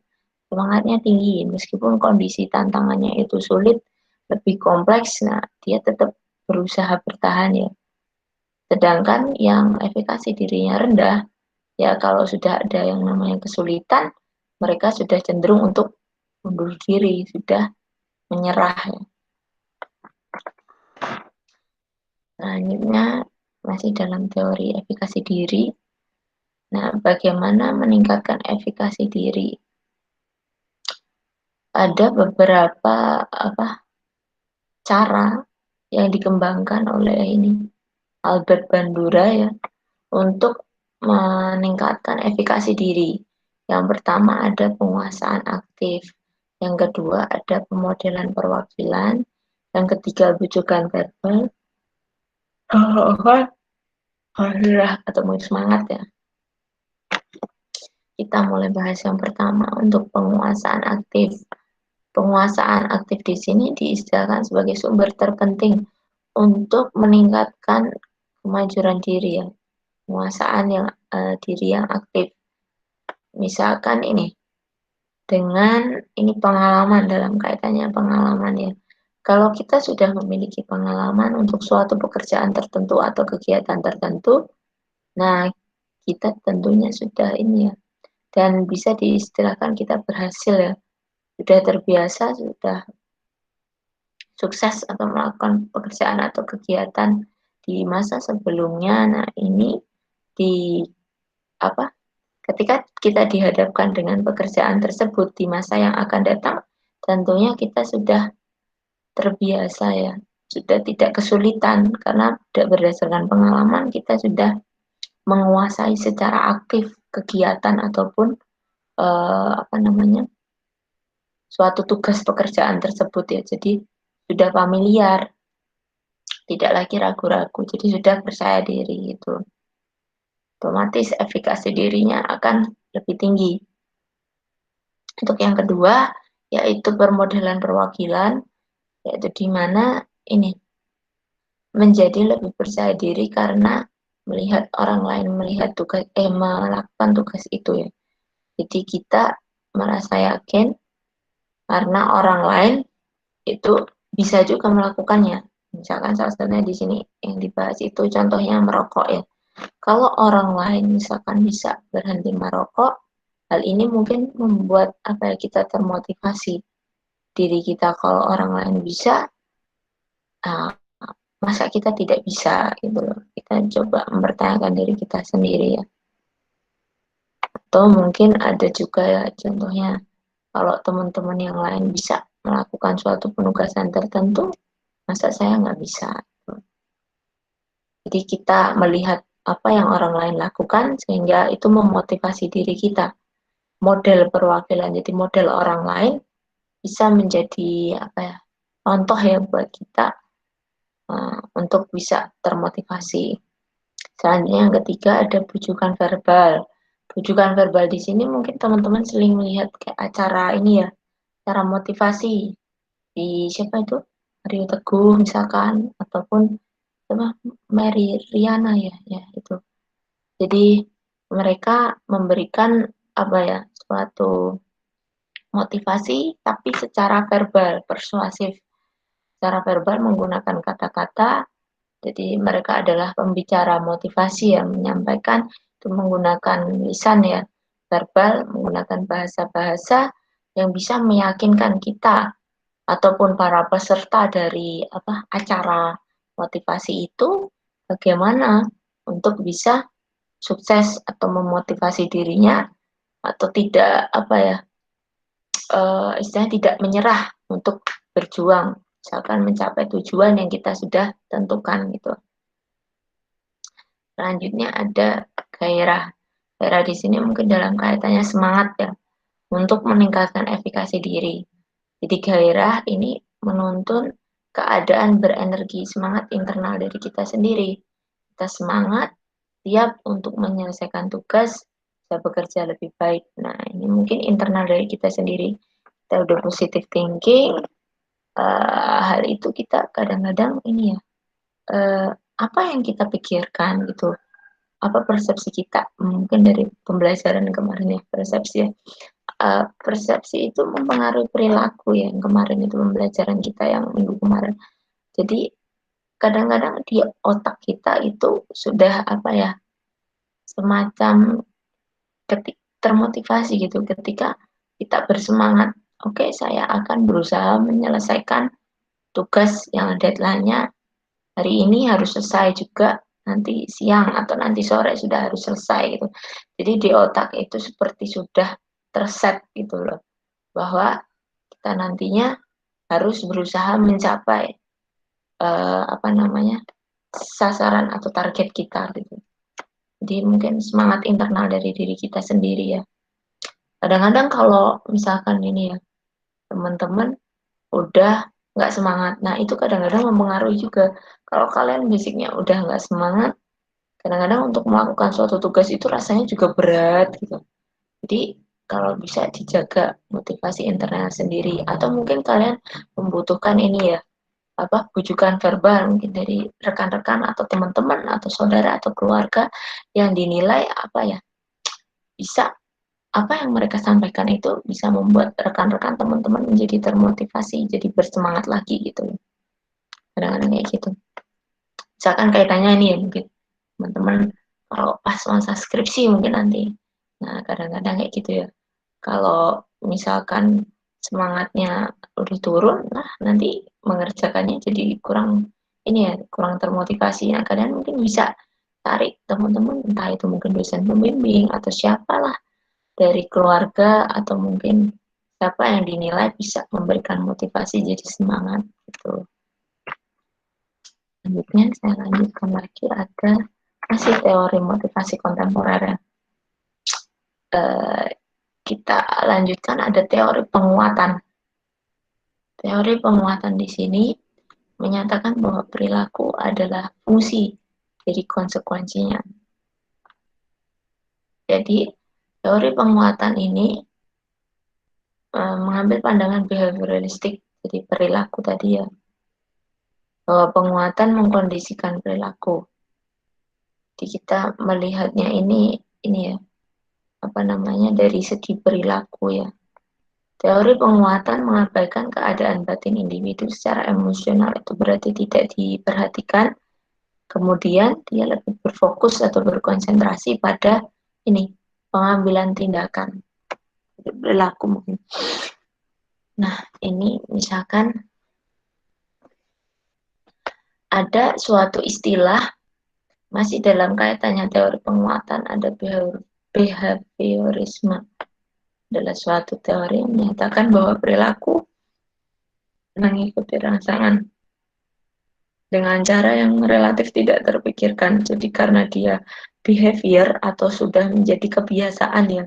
Semangatnya tinggi, meskipun kondisi tantangannya itu sulit, lebih kompleks, nah dia tetap berusaha bertahan ya. Sedangkan yang efikasi dirinya rendah, ya kalau sudah ada yang namanya kesulitan, mereka sudah cenderung untuk mundur diri, sudah menyerah ya. Selanjutnya masih dalam teori efikasi diri. Nah, bagaimana meningkatkan efikasi diri? Ada beberapa cara yang dikembangkan oleh ini Albert Bandura ya untuk meningkatkan efikasi diri. Yang pertama ada penguasaan aktif, yang kedua ada pemodelan perwakilan, yang ketiga bujukan verbal, atau semangat ya. Kita mulai bahas yang pertama untuk penguasaan aktif. Penguasaan aktif di sini diistilahkan sebagai sumber terpenting untuk meningkatkan kemajuan diri ya. Penguasaan yang diri yang aktif. Misalkan ini dengan ini pengalaman dalam kaitannya pengalaman ya. Kalau kita sudah memiliki pengalaman untuk suatu pekerjaan tertentu atau kegiatan tertentu, nah kita tentunya sudah ini ya, dan bisa diistilahkan kita berhasil ya, sudah terbiasa, sudah sukses atau melakukan pekerjaan atau kegiatan di masa sebelumnya. Nah ini di ketika kita dihadapkan dengan pekerjaan tersebut di masa yang akan datang, tentunya kita sudah terbiasa ya, sudah tidak kesulitan karena berdasarkan pengalaman kita sudah menguasai secara aktif kegiatan ataupun suatu tugas pekerjaan tersebut ya. Jadi sudah familiar, tidak lagi ragu-ragu, jadi sudah percaya diri gitu. Otomatis efikasi dirinya akan lebih tinggi. Untuk yang kedua, yaitu permodelan perwakilan, yaitu di mana ini menjadi lebih percaya diri karena melihat orang lain melakukan tugas itu ya. Jadi kita merasa yakin karena orang lain itu bisa juga melakukannya. Misalkan salah satunya di sini yang dibahas itu contohnya merokok ya. Kalau orang lain misalkan bisa berhenti merokok, hal ini mungkin membuat kita termotivasi diri kita. Kalau orang lain bisa, masa kita tidak bisa gitu loh. Kita coba mempertanyakan diri kita sendiri ya. Atau mungkin ada juga ya contohnya kalau teman-teman yang lain bisa melakukan suatu penugasan tertentu, masa saya nggak bisa. Jadi kita melihat apa yang orang lain lakukan sehingga itu memotivasi diri kita. Model perwakilan, jadi model orang lain bisa menjadi contoh ya buat kita untuk bisa termotivasi. Selanjutnya yang ketiga ada bujukan verbal. Rujukan verbal di sini mungkin teman-teman sering melihat kayak acara ini ya, acara motivasi di siapa itu? Mario Teguh misalkan, ataupun apa Mary Riana ya, ya itu. Jadi mereka memberikan apa ya, suatu motivasi tapi secara verbal, persuasif. Secara verbal menggunakan kata-kata. Jadi mereka adalah pembicara motivasi yang menyampaikan itu menggunakan lisan ya, verbal, menggunakan bahasa-bahasa yang bisa meyakinkan kita ataupun para peserta dari acara motivasi itu bagaimana untuk bisa sukses atau memotivasi dirinya atau tidak istilahnya tidak menyerah untuk berjuang misalkan mencapai tujuan yang kita sudah tentukan gitu. Selanjutnya ada gairah. Gairah di sini mungkin dalam kaitannya semangat ya untuk meningkatkan efikasi diri. Jadi gairah ini menuntun keadaan berenergi semangat internal dari kita sendiri. Kita semangat, siap untuk menyelesaikan tugas, bisa bekerja lebih baik. Nah, ini mungkin internal dari kita sendiri. Kita udah positive thinking, hal itu kita kadang-kadang ini ya, apa yang kita pikirkan gitu, apa persepsi kita, mungkin dari pembelajaran kemarin ya, persepsi ya. Persepsi itu mempengaruhi perilaku ya, yang kemarin itu pembelajaran kita yang minggu kemarin. Jadi kadang-kadang di otak kita itu sudah semacam termotivasi gitu ketika kita bersemangat, oke, saya akan berusaha menyelesaikan tugas yang deadline-nya hari ini harus selesai juga, nanti siang atau nanti sore sudah harus selesai gitu. Jadi di otak itu seperti sudah terset gitu loh, bahwa kita nantinya harus berusaha mencapai sasaran atau target kita gitu. Jadi mungkin semangat internal dari diri kita sendiri ya. Kadang-kadang kalau misalkan ini ya, teman-teman udah nggak semangat, nah itu kadang-kadang mempengaruhi juga. Kalau kalian basicnya udah nggak semangat, kadang-kadang untuk melakukan suatu tugas itu rasanya juga berat gitu. Jadi kalau bisa dijaga motivasi internal sendiri, atau mungkin kalian membutuhkan ini ya, bujukan verbal mungkin dari rekan-rekan atau teman-teman atau saudara atau keluarga yang dinilai bisa yang mereka sampaikan itu bisa membuat rekan-rekan teman-teman menjadi termotivasi, jadi bersemangat lagi gitu. Kadang-kadang kayak gitu. Misalkan kaitannya ini ya, mungkin teman-teman kalau pas masa skripsi mungkin nanti. Nah, kadang-kadang kayak gitu ya. Kalau misalkan semangatnya udah turun, nah nanti mengerjakannya jadi kurang kurang termotivasi. Nah, kalian mungkin bisa tarik teman-teman, entah itu mungkin dosen pembimbing atau siapalah dari keluarga atau mungkin siapa yang dinilai bisa memberikan motivasi jadi semangat gitu. Selanjutnya saya lanjutkan lagi, ada masih teori motivasi kontemporer ya. Kita lanjutkan, ada teori penguatan. Teori penguatan di sini menyatakan bahwa perilaku adalah fungsi dari konsekuensinya. Jadi teori penguatan ini mengambil pandangan behavioralistik, jadi perilaku tadi ya, bahwa penguatan mengkondisikan perilaku. Jadi kita melihatnya ini ya, dari segi perilaku ya. Teori penguatan mengabaikan keadaan batin individu secara emosional, itu berarti tidak diperhatikan. Kemudian dia lebih berfokus atau berkonsentrasi pada pengambilan tindakan, perilaku mungkin. Nah, ini misalkan ada suatu istilah masih dalam kaitannya teori penguatan, ada behaviorisme, adalah suatu teori yang menyatakan bahwa perilaku mengikuti rangsangan dengan cara yang relatif tidak terpikirkan. Jadi karena dia behavior atau sudah menjadi kebiasaan ya,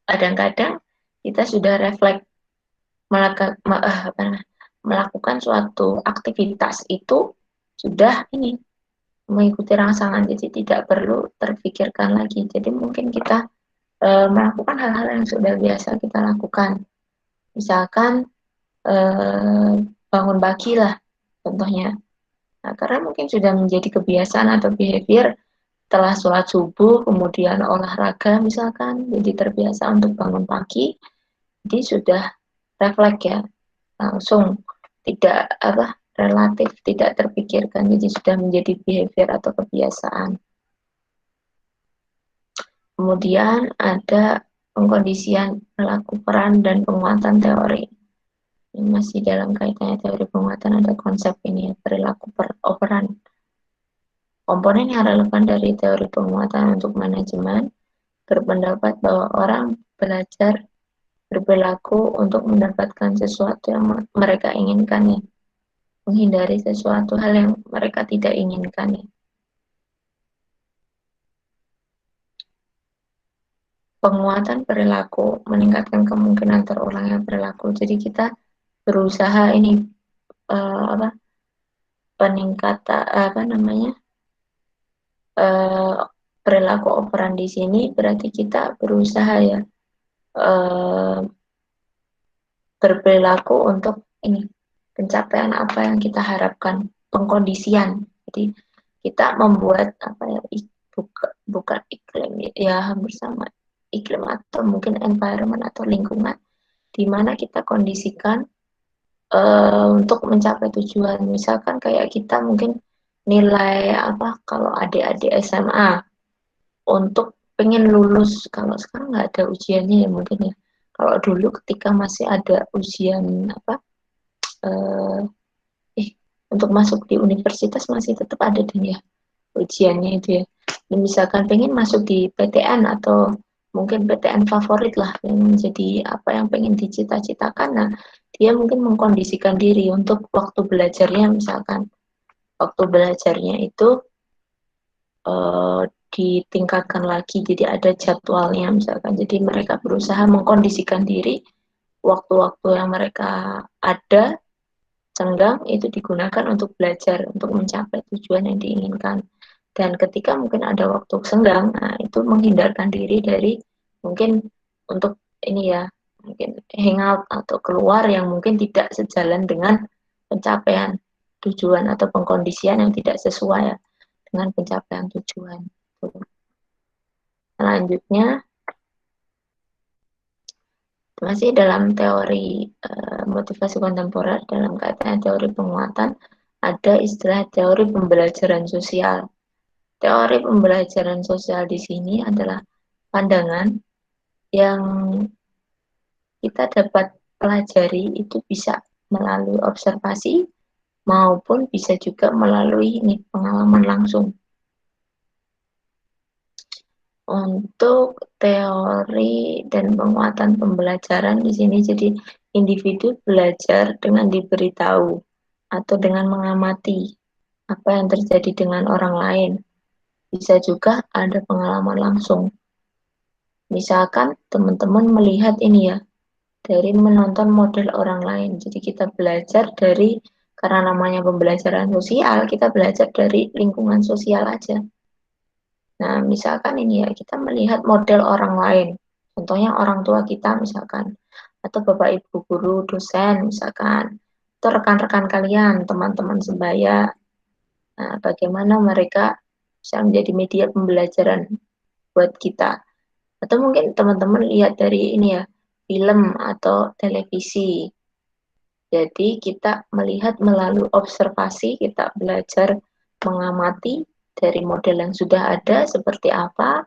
kadang-kadang kita sudah refleks melakukan suatu aktivitas itu sudah mengikuti rangsangan, jadi tidak perlu terpikirkan lagi. Jadi mungkin kita melakukan hal-hal yang sudah biasa kita lakukan, misalkan bangun pagi lah contohnya. Nah, karena mungkin sudah menjadi kebiasaan atau behavior setelah sholat subuh, kemudian olahraga misalkan, jadi terbiasa untuk bangun pagi, jadi sudah refleks ya, langsung tidak relatif tidak terpikirkan, jadi sudah menjadi behavior atau kebiasaan. Kemudian ada pengkondisian perilaku peran dan penguatan teori. Ini masih dalam kaitannya teori penguatan, ada konsep ini ya, perilaku operan. Komponen yang relevan dari teori penguatan untuk manajemen berpendapat bahwa orang belajar berperilaku untuk mendapatkan sesuatu yang mereka inginkan ya, menghindari sesuatu hal yang mereka tidak inginkan ya. Penguatan perilaku meningkatkan kemungkinan terulangnya perilaku. Jadi kita berusaha ini peningkatan perilaku operan di sini berarti kita berusaha ya berperilaku untuk ini pencapaian apa yang kita harapkan, pengkondisian. Jadi kita membuat bukan iklim ya, hampir sama iklim atau mungkin environment atau lingkungan di mana kita kondisikan untuk mencapai tujuan. Misalkan kayak kita mungkin nilai kalau adik-adik SMA untuk pengen lulus, kalau sekarang nggak ada ujiannya ya mungkin ya. Kalau dulu ketika masih ada ujian untuk masuk di universitas masih tetap ada dan ya ujiannya itu ya. Dan misalkan pengen masuk di PTN atau mungkin PTN favorit lah yang menjadi apa yang pengen dicita-citakan, nah dia mungkin mengkondisikan diri untuk waktu belajarnya, misalkan waktu belajarnya itu ditingkatkan lagi, jadi ada jadwalnya misalkan. Jadi mereka berusaha mengkondisikan diri waktu-waktu yang mereka ada senggang itu digunakan untuk belajar, untuk mencapai tujuan yang diinginkan. Dan ketika mungkin ada waktu senggang, nah itu menghindarkan diri dari mungkin untuk ini ya, mungkin hangout atau keluar yang mungkin tidak sejalan dengan pencapaian tujuan atau pengkondisian yang tidak sesuai ya, dengan pencapaian tujuan. Selanjutnya masih dalam teori motivasi kontemporer, dalam kaitannya teori penguatan, ada istilah teori pembelajaran sosial. Teori pembelajaran sosial di sini adalah pandangan yang kita dapat pelajari itu bisa melalui observasi maupun bisa juga melalui ini pengalaman langsung. Untuk teori dan penguatan pembelajaran di sini, jadi individu belajar dengan diberitahu atau dengan mengamati apa yang terjadi dengan orang lain. Bisa juga ada pengalaman langsung. Misalkan teman-teman melihat ini ya, dari menonton model orang lain. Jadi kita belajar dari, karena namanya pembelajaran sosial, kita belajar dari lingkungan sosial aja. Nah, misalkan ini ya, kita melihat model orang lain, contohnya orang tua kita misalkan, atau bapak ibu guru, dosen misalkan, atau rekan-rekan kalian, teman-teman sebaya. Nah, bagaimana mereka bisa menjadi media pembelajaran buat kita. Atau mungkin teman-teman lihat dari ini ya, film atau televisi. Jadi kita melihat melalui observasi, kita belajar mengamati dari model yang sudah ada seperti apa.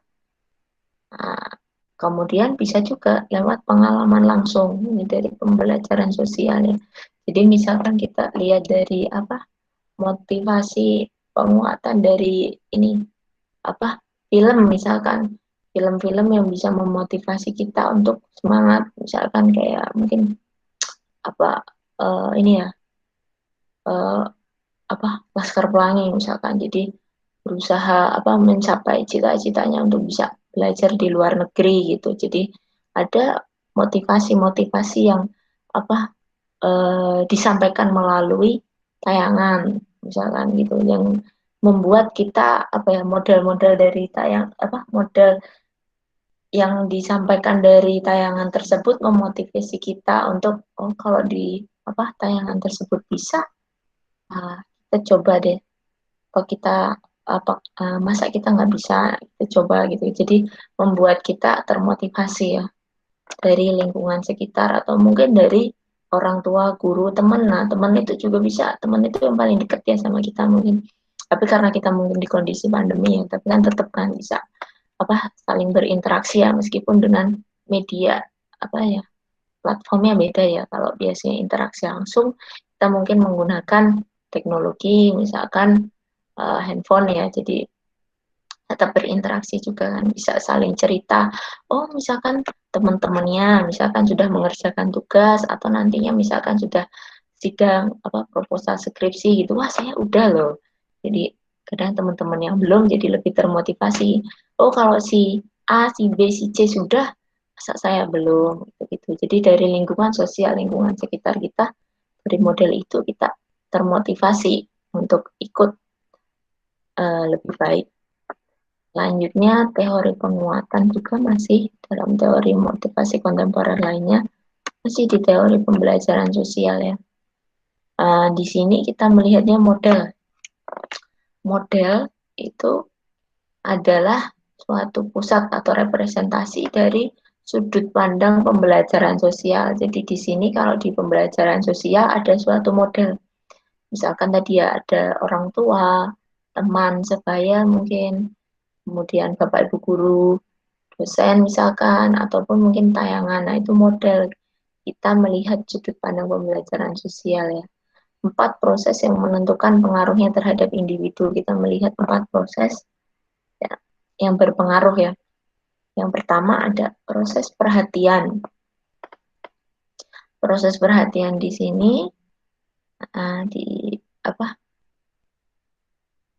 Nah, kemudian bisa juga lewat pengalaman langsung, ini dari pembelajaran sosial ya. Jadi misalkan kita lihat dari motivasi penguatan dari ini film, misalkan film-film yang bisa memotivasi kita untuk semangat, misalkan kayak mungkin ini ya Laskar Pelangi misalkan, jadi berusaha mencapai cita-citanya untuk bisa belajar di luar negeri gitu. Jadi ada motivasi-motivasi yang disampaikan melalui tayangan misalkan gitu, yang membuat kita model-model dari model yang disampaikan dari tayangan tersebut memotivasi kita untuk kalau di tayangan tersebut bisa, kita coba deh. Kalau kita masa kita nggak bisa, kita coba gitu. Jadi membuat kita termotivasi ya dari lingkungan sekitar atau mungkin dari orang tua, guru, teman. Nah, teman itu juga bisa. Teman itu yang paling dekat ya sama kita mungkin. Tapi karena kita mungkin di kondisi pandemi ya, tapi kan tetap kan bisa saling berinteraksi ya meskipun dengan media platformnya beda ya. Kalau biasanya interaksi langsung kita mungkin menggunakan teknologi misalkan handphone ya, jadi tetap berinteraksi juga kan, bisa saling cerita. Oh misalkan teman-temannya misalkan sudah mengerjakan tugas atau nantinya misalkan sudah sidang proposal skripsi gitu, wah saya udah loh. Jadi kadang teman-teman yang belum jadi lebih termotivasi. Oh kalau si A, si B, si C sudah, masa saya belum gitu. Jadi dari lingkungan sosial, lingkungan sekitar kita, dari model itu kita termotivasi untuk ikut lebih baik. Selanjutnya, teori penguatan juga masih dalam teori motivasi kontemporer lainnya, masih di teori pembelajaran sosial ya. Di sini kita melihatnya model. Model itu adalah suatu pusat atau representasi dari sudut pandang pembelajaran sosial. Jadi di sini kalau di pembelajaran sosial ada suatu model. Misalkan tadi ya ada orang tua, teman sebaya mungkin, kemudian bapak ibu guru, dosen misalkan, ataupun mungkin tayangan. Nah itu model kita melihat sudut pandang pembelajaran sosial ya. 4 proses yang menentukan pengaruhnya terhadap individu. Kita melihat 4 proses ya, yang berpengaruh ya. Yang pertama ada proses perhatian. Proses perhatian di sini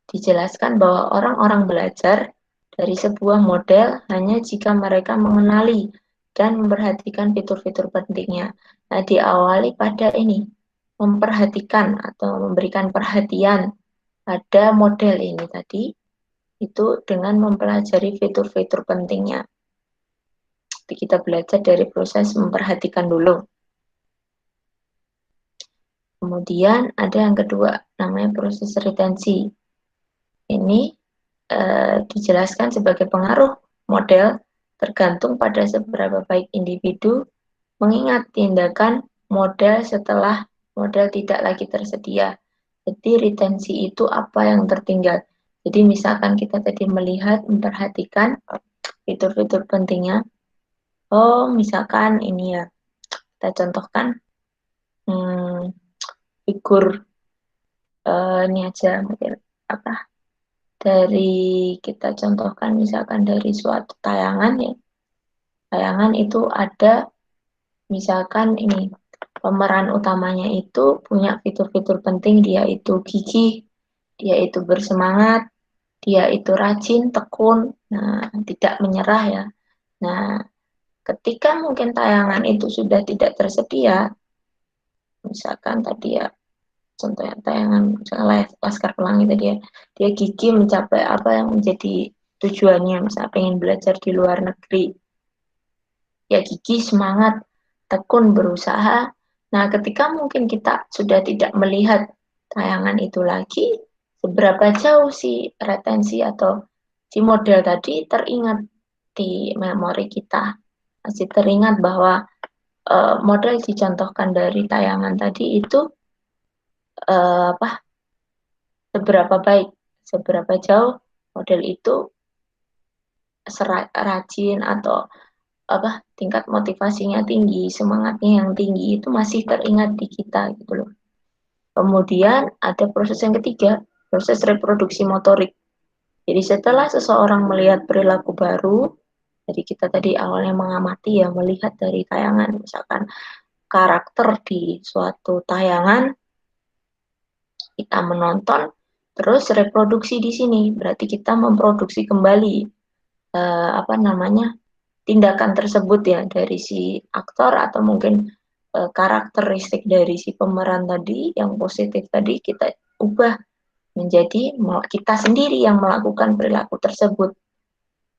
dijelaskan bahwa orang-orang belajar dari sebuah model hanya jika mereka mengenali dan memperhatikan fitur-fitur pentingnya. Nah, diawali pada ini, memperhatikan atau memberikan perhatian pada model ini tadi, itu dengan mempelajari fitur-fitur pentingnya. Jadi kita belajar dari proses memperhatikan dulu. Kemudian ada yang kedua, namanya proses retensi. Ini dijelaskan sebagai pengaruh model tergantung pada seberapa baik individu mengingat tindakan model setelah model tidak lagi tersedia. Jadi retensi itu apa yang tertinggal. Jadi misalkan kita tadi melihat, memperhatikan fitur-fitur pentingnya. Oh misalkan ini ya, kita contohkan figur ini aja mungkin dari kita contohkan misalkan dari suatu tayangan ya. Tayangan itu ada misalkan ini pemeran utamanya itu punya fitur-fitur penting, dia itu gigih, dia itu bersemangat, dia itu rajin, tekun, nah tidak menyerah ya. Nah, ketika mungkin tayangan itu sudah tidak tersedia, misalkan tadi ya contohnya tayangan misalnya Laskar Pelangi tadi ya, dia gigih mencapai apa yang menjadi tujuannya, misalnya pengen belajar di luar negeri, ya gigih, semangat, tekun, berusaha. Nah ketika mungkin kita sudah tidak melihat tayangan itu lagi, seberapa jauh si retensi atau si model tadi teringat di memori kita, masih teringat bahwa model dicontohkan dari tayangan tadi itu seberapa baik, seberapa jauh model itu rajin atau tingkat motivasinya tinggi, semangatnya yang tinggi itu masih teringat di kita gitu loh. Kemudian ada proses yang ketiga, proses reproduksi motorik. Jadi setelah seseorang melihat perilaku baru, jadi kita tadi awalnya mengamati ya, melihat dari tayangan, misalkan karakter di suatu tayangan, kita menonton, terus reproduksi di sini, berarti kita memproduksi kembali tindakan tersebut ya dari si aktor atau mungkin karakteristik dari si pemeran tadi yang positif tadi kita ubah menjadi kita sendiri yang melakukan perilaku tersebut.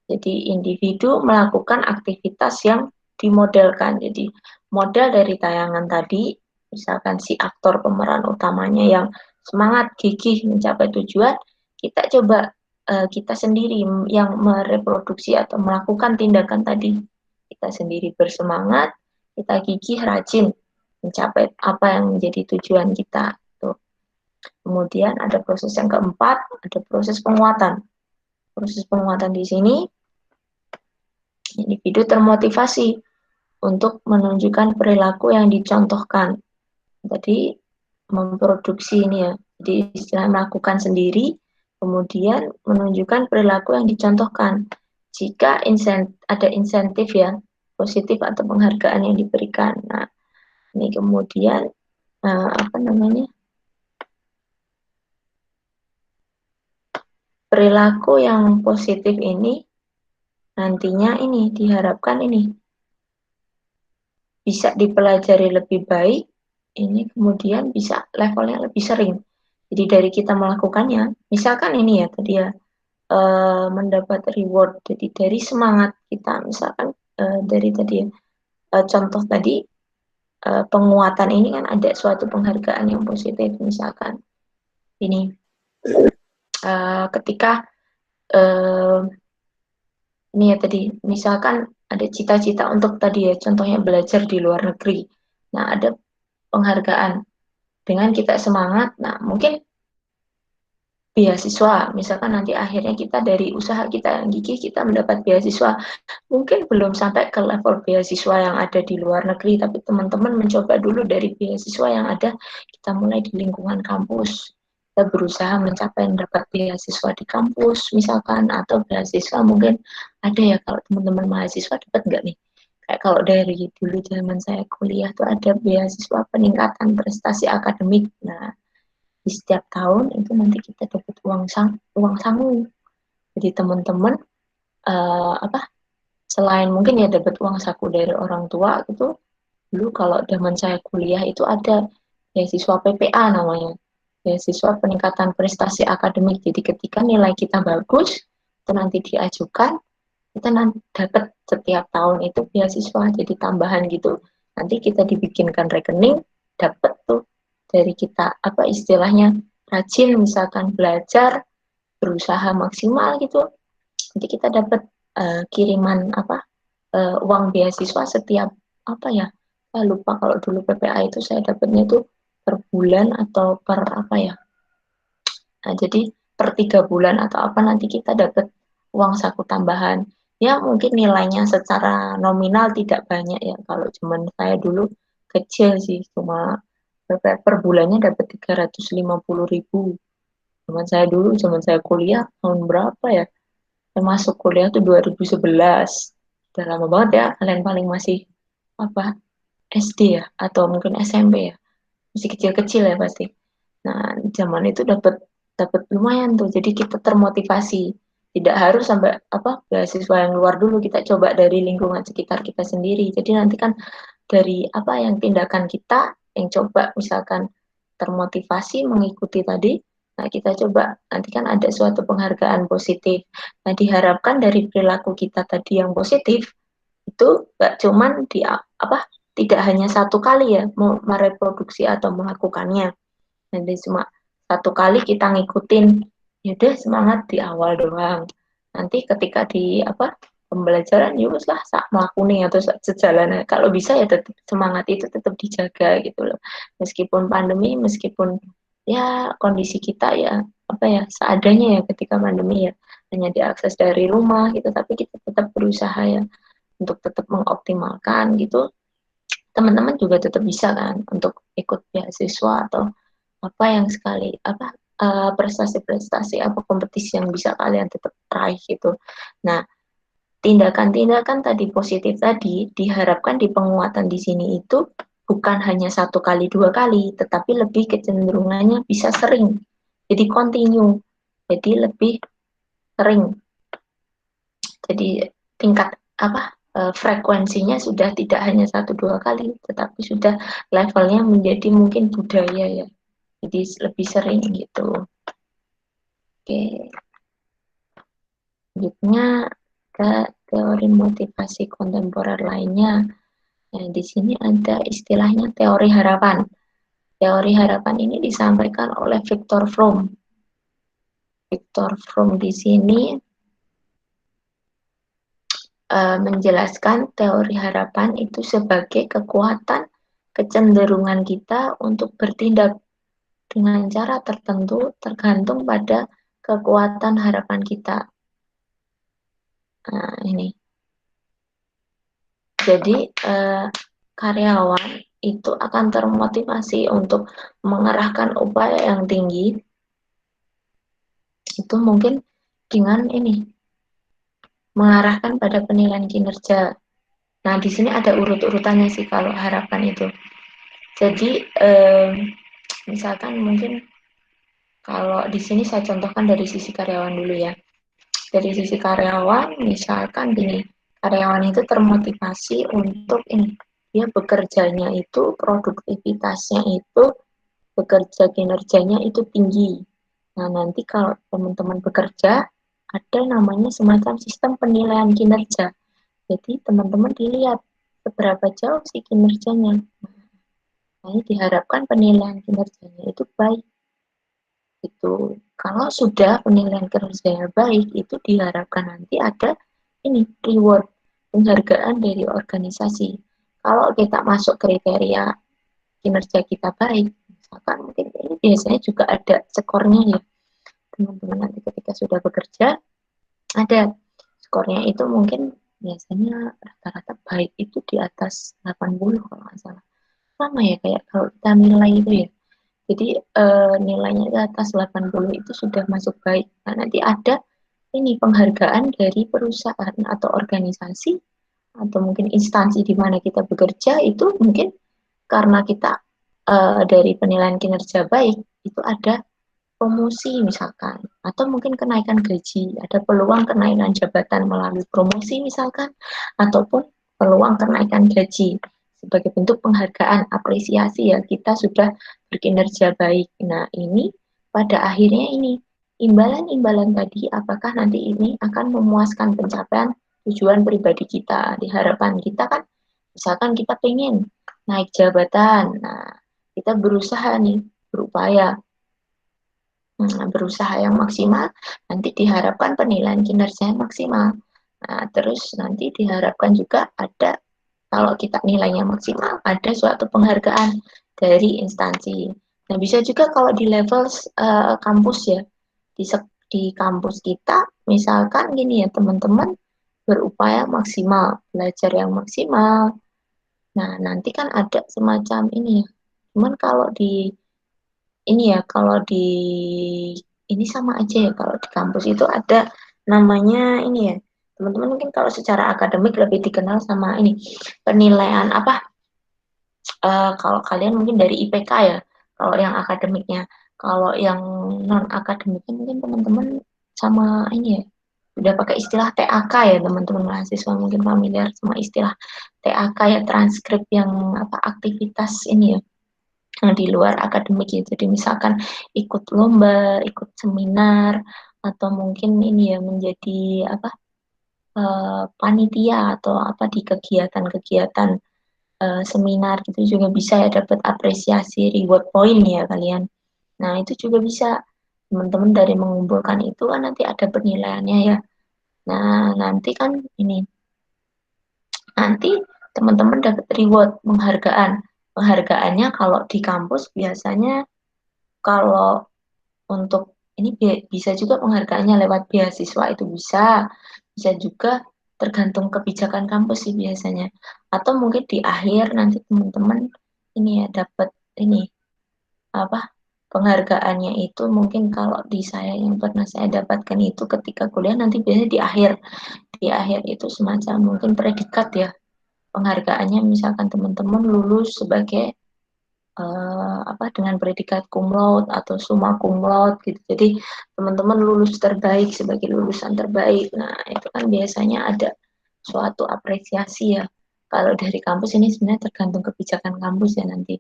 Jadi individu melakukan aktivitas yang dimodelkan. Jadi model dari tayangan tadi, misalkan si aktor pemeran utamanya yang semangat gigih mencapai tujuan, kita coba kita sendiri yang mereproduksi atau melakukan tindakan tadi. Kita sendiri bersemangat, kita gigih, rajin mencapai apa yang menjadi tujuan kita. Tuh. Kemudian ada proses yang keempat, ada proses penguatan. Proses penguatan di sini individu termotivasi untuk menunjukkan perilaku yang dicontohkan. Jadi memproduksi ini ya, jadi istilah melakukan sendiri, kemudian menunjukkan perilaku yang dicontohkan. Jika ada insentif ya, positif atau penghargaan yang diberikan. Nah, ini kemudian perilaku yang positif ini nantinya ini diharapkan ini bisa dipelajari lebih baik, ini kemudian bisa levelnya lebih sering. Jadi dari kita melakukannya, misalkan ini ya tadi ya, mendapat reward, jadi dari semangat kita, misalkan dari tadi ya, contoh tadi, penguatan ini kan ada suatu penghargaan yang positif, misalkan ini, ketika ini ya tadi, misalkan ada cita-cita untuk tadi ya, contohnya belajar di luar negeri. Nah, ada penghargaan dengan kita semangat. Nah, mungkin beasiswa, misalkan nanti akhirnya kita dari usaha kita yang gigih, kita mendapat beasiswa. Mungkin belum sampai ke level beasiswa yang ada di luar negeri, tapi teman-teman mencoba dulu dari beasiswa yang ada, kita mulai di lingkungan kampus. Kita berusaha mencapai mendapat beasiswa di kampus misalkan, atau beasiswa mungkin ada ya, kalau teman-teman mahasiswa dapat nggak nih, kayak kalau dari dulu zaman saya kuliah tuh ada beasiswa peningkatan prestasi akademik. Nah, di setiap tahun itu nanti kita dapat uang sangu. Jadi teman-teman selain mungkin ya dapat uang saku dari orang tua gitu, dulu kalau zaman saya kuliah itu ada beasiswa PPA namanya, beasiswa peningkatan prestasi akademik. Jadi ketika nilai kita bagus, itu nanti diajukan, kita nanti dapat setiap tahun itu beasiswa, jadi tambahan gitu. Nanti kita dibikinkan rekening, dapat tuh dari kita apa istilahnya rajin, misalkan belajar, berusaha maksimal gitu. Jadi kita dapat kiriman uang beasiswa setiap apa ya, saya lupa kalau dulu PPA itu saya dapatnya itu per bulan atau per apa ya. Nah, jadi per 3 bulan atau apa nanti kita dapat uang saku tambahan. Ya mungkin nilainya secara nominal tidak banyak ya. Kalau zaman saya dulu kecil sih, cuma per bulannya dapat 350.000. Zaman saya kuliah tahun berapa ya? Saya masuk kuliah tuh 2011. Udah lama banget ya, kalian paling masih apa SD ya atau mungkin SMP ya, masih kecil-kecil ya pasti. Nah, zaman itu dapat dapat lumayan tuh. Jadi kita termotivasi. Tidak harus sampai apa beasiswa yang luar dulu, kita coba dari lingkungan sekitar kita sendiri. Jadi nanti kan dari apa yang tindakan kita yang coba misalkan termotivasi mengikuti tadi, nah kita coba nanti kan ada suatu penghargaan positif. Nah, diharapkan dari perilaku kita tadi yang positif itu gak cuman di apa tidak hanya satu kali ya mau mereproduksi atau melakukannya. Jadi cuma satu kali kita ngikutin, yaudah semangat di awal doang. Nanti ketika di apa pembelajaran ya lah sak melakukan atau sejalan. Kalau bisa ya tetap semangat itu tetap dijaga gitu loh. Meskipun pandemi, meskipun ya kondisi kita ya apa ya seadanya ya ketika pandemi ya hanya diakses dari rumah gitu, tapi kita tetap berusaha ya untuk tetap mengoptimalkan gitu. Teman-teman juga tetap bisa kan untuk ikut beasiswa atau apa yang sekali apa prestasi-prestasi apa kompetisi yang bisa kalian tetap raih gitu. Nah, tindakan-tindakan tadi positif tadi diharapkan di penguatan di sini itu bukan hanya 1 kali 2 kali, tetapi lebih kecenderungannya bisa sering. Jadi continue, jadi lebih sering. Jadi tingkat apa frekuensinya sudah tidak hanya 1 2 kali, tetapi sudah levelnya menjadi mungkin budaya ya. Jadi lebih sering gitu. Oke, selanjutnya ke teori motivasi kontemporer lainnya. Nah, di sini ada istilahnya teori harapan. Teori harapan ini disampaikan oleh Viktor Fromm. Viktor Fromm di sini menjelaskan teori harapan itu sebagai kekuatan kecenderungan kita untuk bertindak dengan cara tertentu tergantung pada kekuatan harapan kita. Nah, ini. Jadi karyawan itu akan termotivasi untuk mengerahkan upaya yang tinggi. Itu mungkin dengan ini mengarahkan pada penilaian kinerja. Nah, di sini ada urut-urutannya sih kalau harapan itu. Jadi misalkan mungkin kalau di sini saya contohkan dari sisi karyawan dulu ya. Dari sisi karyawan, misalkan gini, karyawan itu termotivasi untuk ini, dia bekerjanya itu, produktivitasnya itu, bekerja kinerjanya itu tinggi. Nah, nanti kalau teman-teman bekerja, ada namanya semacam sistem penilaian kinerja. Jadi, teman-teman dilihat seberapa jauh sih kinerjanya. Nah, diharapkan penilaian kinerjanya itu baik. Itu kalau sudah penilaian kinerjanya baik, itu diharapkan nanti ada ini reward, penghargaan dari organisasi. Kalau kita masuk kriteria kinerja kita baik, misalkan mungkin ini biasanya juga ada skornya ya, teman-teman nanti ketika sudah bekerja ada skornya itu mungkin biasanya rata-rata baik itu di atas 80 kalau nggak salah. Sama ya kayak kalau kita nilai itu ya. Jadi nilainya di atas 80 itu sudah masuk baik. Nah, nanti ada ini penghargaan dari perusahaan atau organisasi atau mungkin instansi di mana kita bekerja itu mungkin karena kita dari penilaian kinerja baik itu ada promosi misalkan atau mungkin kenaikan gaji, ada peluang kenaikan jabatan melalui promosi misalkan ataupun peluang kenaikan gaji sebagai bentuk penghargaan apresiasi ya kita sudah berkinerja baik. Nah, ini pada akhirnya ini imbalan-imbalan tadi apakah nanti ini akan memuaskan pencapaian tujuan pribadi kita. Di harapan kita kan misalkan kita pengen naik jabatan. Nah, kita berusaha nih, berupaya berusaha yang maksimal, nanti diharapkan penilaian kinerja yang maksimal. Nah, terus nanti diharapkan juga ada, kalau kita nilainya maksimal, ada suatu penghargaan dari instansi. Nah, bisa juga kalau di level kampus ya, di kampus kita, misalkan gini ya teman-teman, berupaya maksimal, belajar yang maksimal. Nah, nanti kan ada semacam ini ya. Cuman kalau di ini ya kalau di ini sama aja ya kalau di kampus itu ada namanya ini ya teman-teman mungkin kalau secara akademik lebih dikenal sama ini penilaian apa kalau kalian mungkin dari IPK ya kalau yang akademiknya kalau yang non akademiknya mungkin teman-teman sama ini ya udah pakai istilah TAK ya teman-teman mahasiswa mungkin familiar sama istilah TAK ya transkrip yang apa aktivitas ini ya yang di luar akademik ya. Jadi misalkan ikut lomba, ikut seminar, atau mungkin ini ya menjadi apa panitia atau apa di kegiatan-kegiatan seminar gitu juga bisa ya dapat apresiasi reward point ya kalian. Nah itu juga bisa teman-teman dari mengumpulkan itu kan nanti ada penilaiannya ya. Nah nanti kan ini nanti teman-teman dapat reward penghargaan. Penghargaannya kalau di kampus biasanya kalau untuk ini bisa juga penghargaannya lewat beasiswa itu bisa juga tergantung kebijakan kampus sih biasanya. Atau mungkin di akhir nanti teman-teman ini ya dapat ini apa penghargaannya itu mungkin kalau di saya yang pernah saya dapatkan itu ketika kuliah nanti biasanya di akhir itu semacam mungkin predikat ya penghargaannya misalkan teman-teman lulus sebagai apa dengan predikat cum laude atau summa cum laude gitu. Jadi teman-teman lulus terbaik sebagai lulusan terbaik. Nah, itu kan biasanya ada suatu apresiasi ya. Kalau dari kampus ini sebenarnya tergantung kebijakan kampus ya nanti.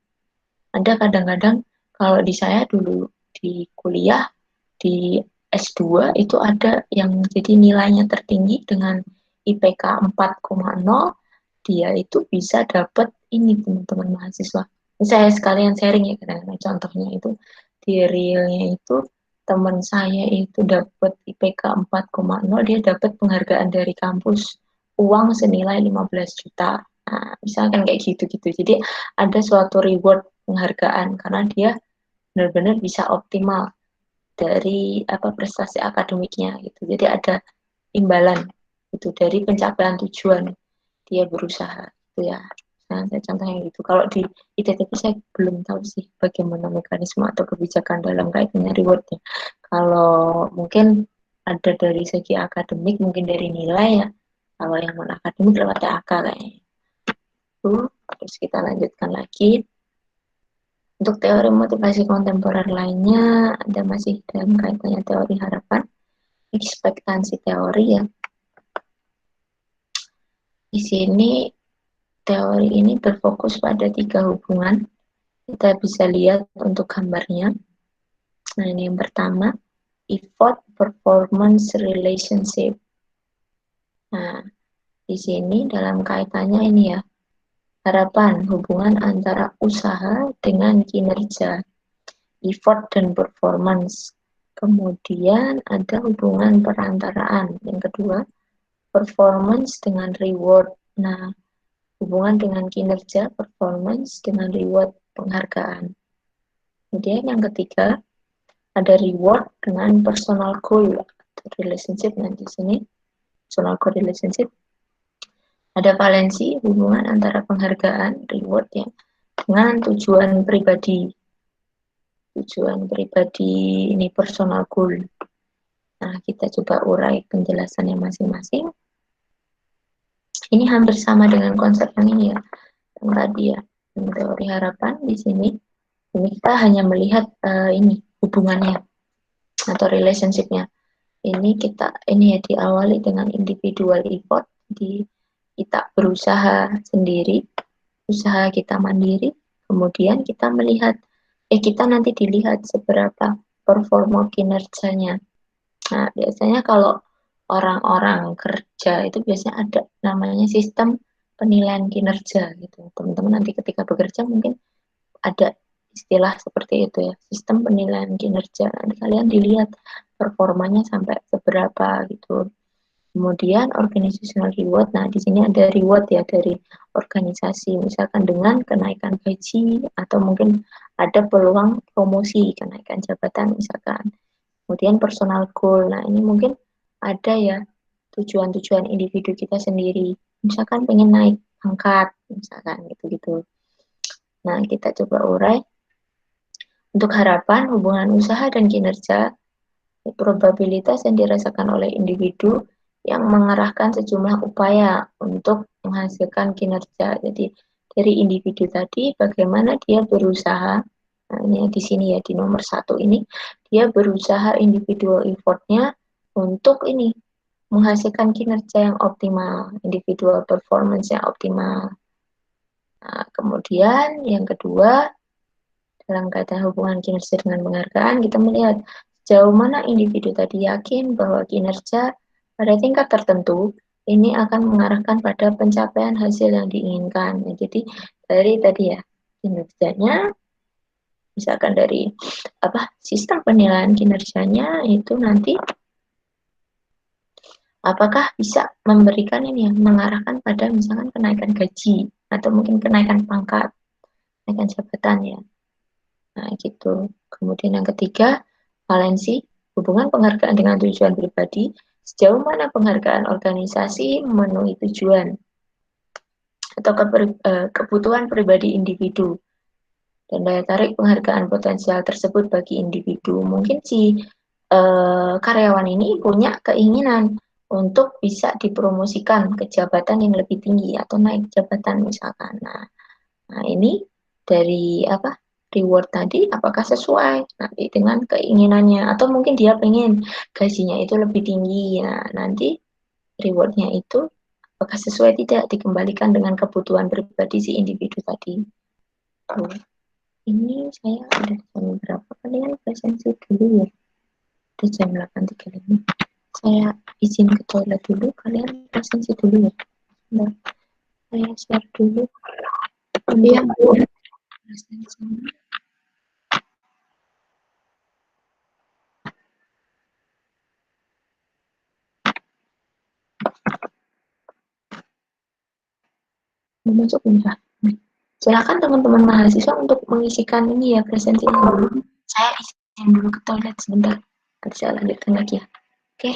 Ada kadang-kadang kalau di saya dulu di kuliah di S2 itu ada yang jadi nilainya tertinggi dengan IPK 4,0, dia itu bisa dapat ini teman-teman mahasiswa. Ini saya sekalian sharing ya kadang-kadang contohnya itu di realnya itu teman saya itu dapat IPK 4,0, dia dapat penghargaan dari kampus, uang senilai 15 juta. Nah, misalkan kayak gitu-gitu. Jadi ada suatu reward penghargaan karena dia benar-benar bisa optimal dari prestasi akademiknya gitu. Jadi ada imbalan itu dari pencapaian tujuan dia berusaha gitu ya. Nah, saya contohnya gitu. Kalau di ITTP saya belum tahu sih bagaimana mekanisme atau kebijakan dalam kaitannya rewardnya. Kalau mungkin ada dari segi akademik, mungkin dari nilai ya. Kalau yang non akademik lewat TAK kayaknya. Terus kita lanjutkan lagi. Untuk teori motivasi kontemporer lainnya, ada masih dalam kaitannya teori harapan, ekspektansi teori ya. Di sini teori ini berfokus pada 3 hubungan. Kita bisa lihat untuk gambarnya. Nah, ini yang pertama, effort performance relationship. Nah, di sini dalam kaitannya ini ya, harapan hubungan antara usaha dengan kinerja, effort dan performance. Kemudian ada hubungan perantaraan. Yang kedua, performance dengan reward. Nah, hubungan dengan kinerja, performance dengan reward, penghargaan. Kemudian yang ketiga, ada reward dengan personal goal atau relationship. Nah, di sini personal goal relationship. Ada valensi, hubungan antara penghargaan, reward ya, dengan tujuan pribadi. Tujuan pribadi ini personal goal. Nah, kita coba urai penjelasannya masing-masing. Ini hampir sama dengan konsep yang ini ya, yang tadi ya, yang teori harapan di sini. Ini kita hanya melihat ini hubungannya atau relationship-nya. Ini ya diawali dengan individual effort, kita berusaha sendiri, usaha kita mandiri, kemudian kita melihat kita nanti dilihat seberapa performa kinerjanya. Nah, biasanya kalau orang-orang kerja itu biasanya ada namanya sistem penilaian kinerja gitu. Teman-teman nanti ketika bekerja mungkin ada istilah seperti itu ya, sistem penilaian kinerja. Nanti kalian dilihat performanya sampai seberapa gitu. Kemudian organizational reward. Nah, di sini ada reward ya dari organisasi, misalkan dengan kenaikan gaji atau mungkin ada peluang promosi, kenaikan jabatan misalkan. Kemudian personal goal. Nah, ini mungkin ada ya tujuan-tujuan individu kita sendiri. Misalkan pengen naik pangkat, misalkan gitu-gitu. Nah, kita coba urai. Untuk harapan, hubungan usaha dan kinerja, probabilitas yang dirasakan oleh individu yang mengarahkan sejumlah upaya untuk menghasilkan kinerja. Jadi dari individu tadi bagaimana dia berusaha, nah ini di sini ya di nomor 1 ini, dia berusaha individual effortnya untuk ini menghasilkan kinerja yang optimal, individual performance yang optimal. Nah, kemudian yang kedua, dalam kaitan hubungan kinerja dengan penghargaan, kita melihat sejauh mana individu tadi yakin bahwa kinerja pada tingkat tertentu ini akan mengarahkan pada pencapaian hasil yang diinginkan. Nah, jadi dari tadi ya kinerjanya, misalkan dari sistem penilaian kinerjanya itu nanti apakah bisa memberikan ini ya, mengarahkan pada misalkan kenaikan gaji atau mungkin kenaikan pangkat, kenaikan jabatan ya. Nah, gitu. Kemudian yang ketiga, valensi, hubungan penghargaan dengan tujuan pribadi, sejauh mana penghargaan organisasi memenuhi tujuan atau kebutuhan pribadi individu. Dan daya tarik penghargaan potensial tersebut bagi individu. Mungkin si karyawan ini punya keinginan untuk bisa dipromosikan ke jabatan yang lebih tinggi atau naik jabatan misalkan. Nah ini dari reward tadi apakah sesuai nanti dengan keinginannya atau mungkin dia pengen gajinya itu lebih tinggi. Nah, nanti rewardnya itu apakah sesuai tidak dikembalikan dengan kebutuhan pribadi si individu tadi. Ini saya ada jam berapa? Kalian presensi dulu ya. Udah jam 8.35. Saya izin ke toilet dulu, kalian presensi dulu ya. Nah, saya share dulu. Iya, Bu. Presensi. Masuk enggak? Silakan teman-teman mahasiswa untuk mengisikan ini ya, presensi dulu. Saya izin dulu ke toilet sebentar. Bisa lanjutkan lagi ya. Oke.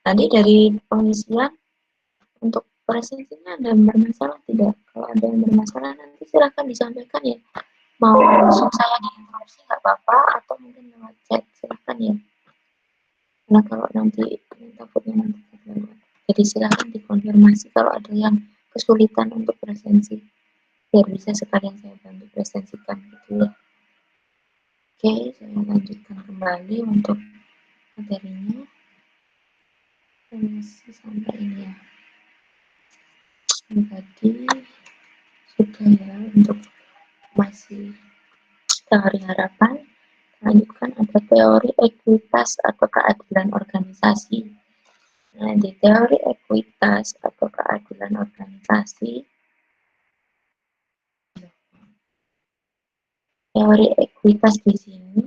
Tadi dari pengisian untuk presensinya ada yang bermasalah tidak? Kalau ada yang bermasalah nanti silahkan disampaikan ya. Mau langsung saya diinterupsi nggak apa-apa atau mungkin lewat chat silahkan ya. Nah kalau nanti takutnya nanti terlewat. Jadi silahkan dikonfirmasi kalau ada yang kesulitan untuk presensi. Biar bisa sekalian saya bantu presensikan gitu ya. Oke, saya lanjutkan kembali untuk materinya. Masih sampai ini ya. Tadi sudah ya untuk masih teori harapan. Lanjutkan ada teori ekuitas atau keadilan organisasi. Nah, di teori ekuitas atau keadilan organisasi, teori ekuitas di sini,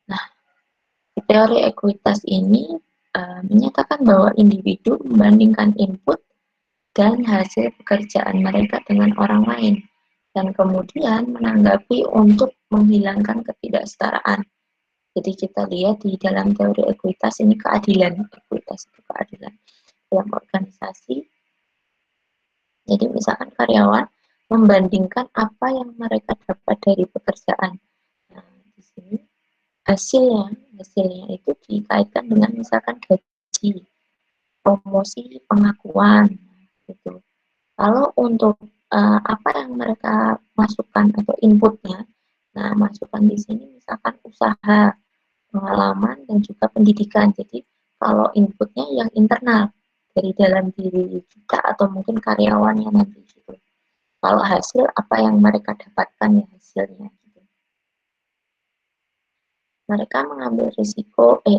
nah, di teori ekuitas ini menyatakan bahwa individu membandingkan input dan hasil pekerjaan mereka dengan orang lain, dan kemudian menanggapi untuk menghilangkan ketidaksetaraan. Jadi kita lihat di dalam teori ekuitas ini keadilan, ekuitas itu keadilan dalam organisasi. Jadi misalkan karyawan membandingkan apa yang mereka dapat dari pekerjaan. Nah, di sini hasilnya itu dikaitkan dengan misalkan gaji, promosi, pengakuan, gitu. Kalau untuk apa yang mereka masukkan atau inputnya, nah masukan di sini misalkan usaha, pengalaman, dan juga pendidikan. Jadi kalau inputnya yang internal dari dalam diri kita atau mungkin karyawannya nanti gitu. Kalau hasil apa yang mereka dapatkan ya hasilnya gitu. Mereka mengambil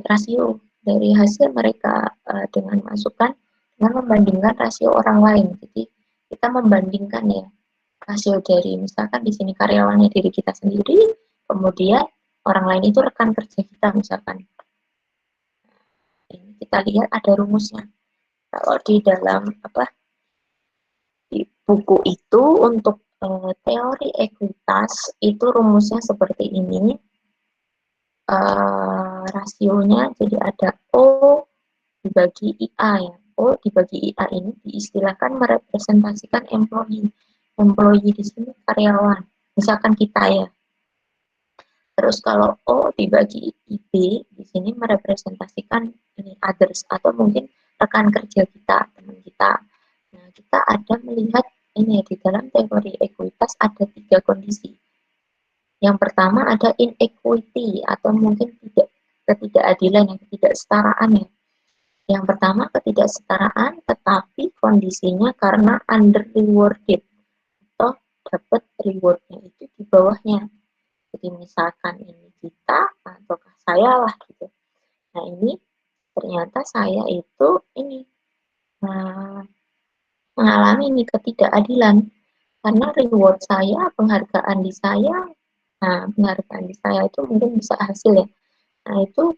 rasio dari hasil mereka dengan masukan dengan membandingkan rasio orang lain. Jadi kita membandingkan ya rasio dari misalkan di sini karyawannya diri kita sendiri, kemudian orang lain itu rekan kerja kita misalkan. Ini kita lihat ada rumusnya. Kalau di dalam di buku itu untuk teori ekuitas itu rumusnya seperti ini. Rasionya jadi ada O dibagi IA ya. O dibagi IA ini diistilahkan merepresentasikan employee. Employee di sini karyawan. Misalkan kita ya. Terus kalau O dibagi IB di sini merepresentasikan ini others atau mungkin rekan kerja kita, teman kita. Nah, kita ada melihat ini di dalam teori ekuitas ada 3 kondisi. Yang pertama ada inequity atau mungkin ketidakadilan, ketidaksetaraan ya. Yang pertama ketidaksetaraan, tetapi kondisinya karena under rewarded atau dapat rewardnya itu di bawahnya. Jadi misalkan ini kita ataukah saya lah gitu. Nah ini ternyata saya itu ini mengalami ini ketidakadilan karena reward saya, penghargaan di saya. Nah, penghargaan di saya itu mungkin bisa hasil ya. Nah, itu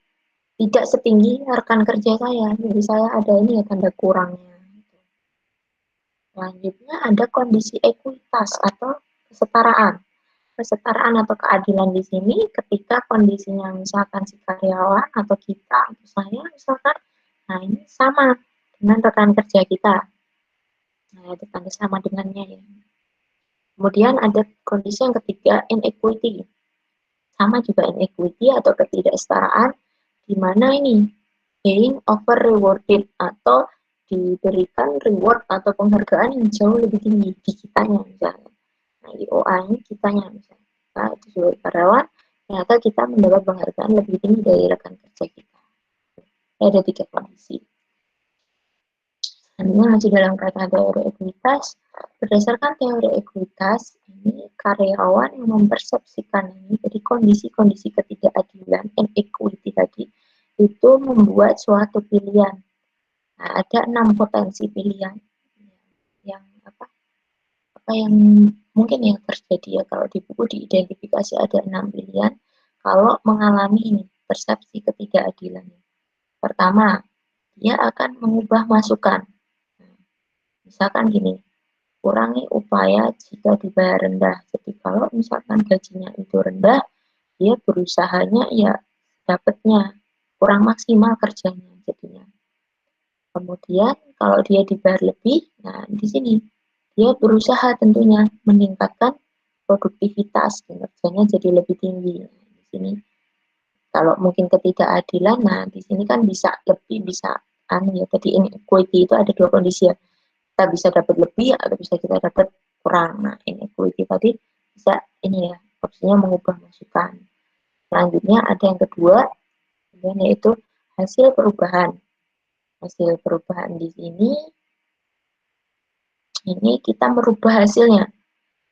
tidak setinggi rekan kerja saya. Jadi saya ada ini ya tanda kurangnya. Selanjutnya ada kondisi ekuitas atau kesetaraan. Kesetaraan atau keadilan di sini ketika kondisinya misalkan si karyawan atau kita atau saya misalkan, nah ini sama dengan rekan kerja kita. Nah, itu tanda sama dengannya ya. Kemudian ada kondisi yang ketiga, inequity. Sama juga inequity atau ketidaksetaraan, di mana ini being over rewarded atau diberikan reward atau penghargaan yang jauh lebih tinggi di kitanya misalnya. Nah, di OA ini kitanya misalnya. Nah, itu sebagai karyawan, ternyata kita mendapat penghargaan lebih tinggi dari rekan kerja kita. Ada 3 kondisi. Selanjutnya masih dalam kaitan teori ekuitas. Berdasarkan teori ekuitas, ini karyawan yang mempersepsikan ini, jadi kondisi-kondisi ketidakadilan, inequity tadi, itu membuat suatu pilihan. Nah, ada 6 potensi pilihan yang apa yang mungkin yang terjadi ya kalau di buku diidentifikasi ada 6 pilihan kalau mengalami ini persepsi ketidakadilan. Pertama, dia akan mengubah masukan. Misalkan gini, kurangi upaya jika dibayar rendah. Jadi kalau misalkan gajinya itu rendah, dia berusahanya ya dapatnya kurang maksimal kerjanya jadinya. Kemudian kalau dia dibayar lebih, nah di sini dia berusaha tentunya meningkatkan produktivitas kinerjanya jadi lebih tinggi. Nah, di sini kalau mungkin ketidakadilan, nah di sini kan bisa lebih bisa ya tadi inequity itu ada 2 kondisi ya. Kita bisa dapat lebih atau bisa kita dapat kurang. Nah, inequity tadi bisa ini ya, opsinya mengubah masukan. Selanjutnya ada yang kedua, yaitu hasil perubahan. Hasil perubahan di sini, ini kita merubah hasilnya.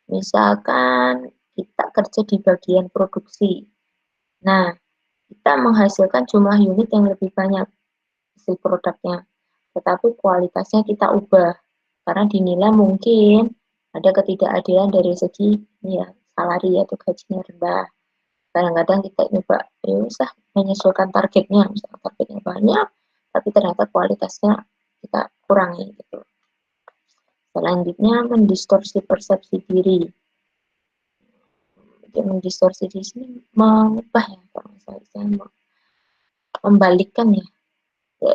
Misalkan kita kerja di bagian produksi. Nah, kita menghasilkan jumlah unit yang lebih banyak hasil produknya. Tetapi kualitasnya kita ubah. Karena dinilai mungkin ada ketidakadilan dari segi ya salari atau gajinya rendah. Kadang-kadang kita coba ya usah menyesuaikan targetnya, misalnya targetnya banyak, tapi ternyata kualitasnya kita kurangi gitu. Selanjutnya mendistorsi persepsi diri. Jadi mendistorsi di sini mengubah ya, kalau misalnya saya membalikkan ya.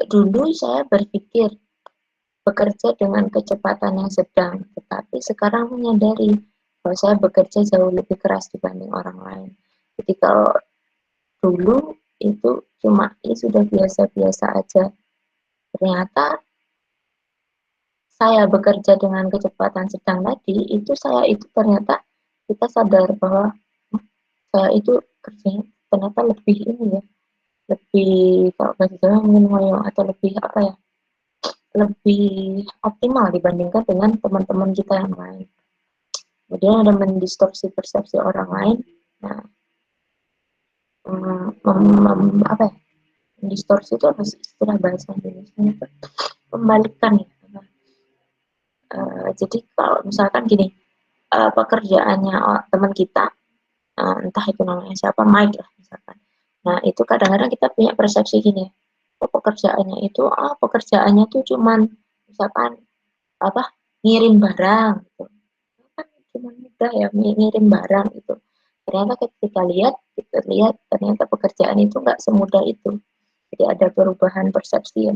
Dulu saya berpikir bekerja dengan kecepatan yang sedang, tetapi sekarang menyadari bahwa saya bekerja jauh lebih keras dibanding orang lain. Jadi kalau dulu itu cuma ya sudah biasa-biasa aja. Ternyata saya bekerja dengan kecepatan sedang tadi, itu saya itu ternyata kita sadar bahwa saya itu kerjanya ternyata lebih ini ya, lebih kalau bahasa Jawa mungkin ngoyo atau lebih apa ya, lebih optimal dibandingkan dengan teman-teman kita yang lain. Kemudian ada mendistorsi persepsi orang lain. Nah, apa ya? Mendistorsi itu apa sih istilah bahasa Indonesia itu? Membalikkan ya. Jadi kalau misalkan gini, pekerjaannya teman kita, entah itu namanya siapa, Mike lah misalkan. Nah, itu kadang-kadang kita punya persepsi gini, pekerjaannya itu, pekerjaannya tuh cuman misalkan apa ngirim barang gitu. Kan cuma mudah ya ngirim barang gitu. Ternyata ketika kita lihat ternyata pekerjaan itu nggak semudah itu. Jadi ada perubahan persepsi ya.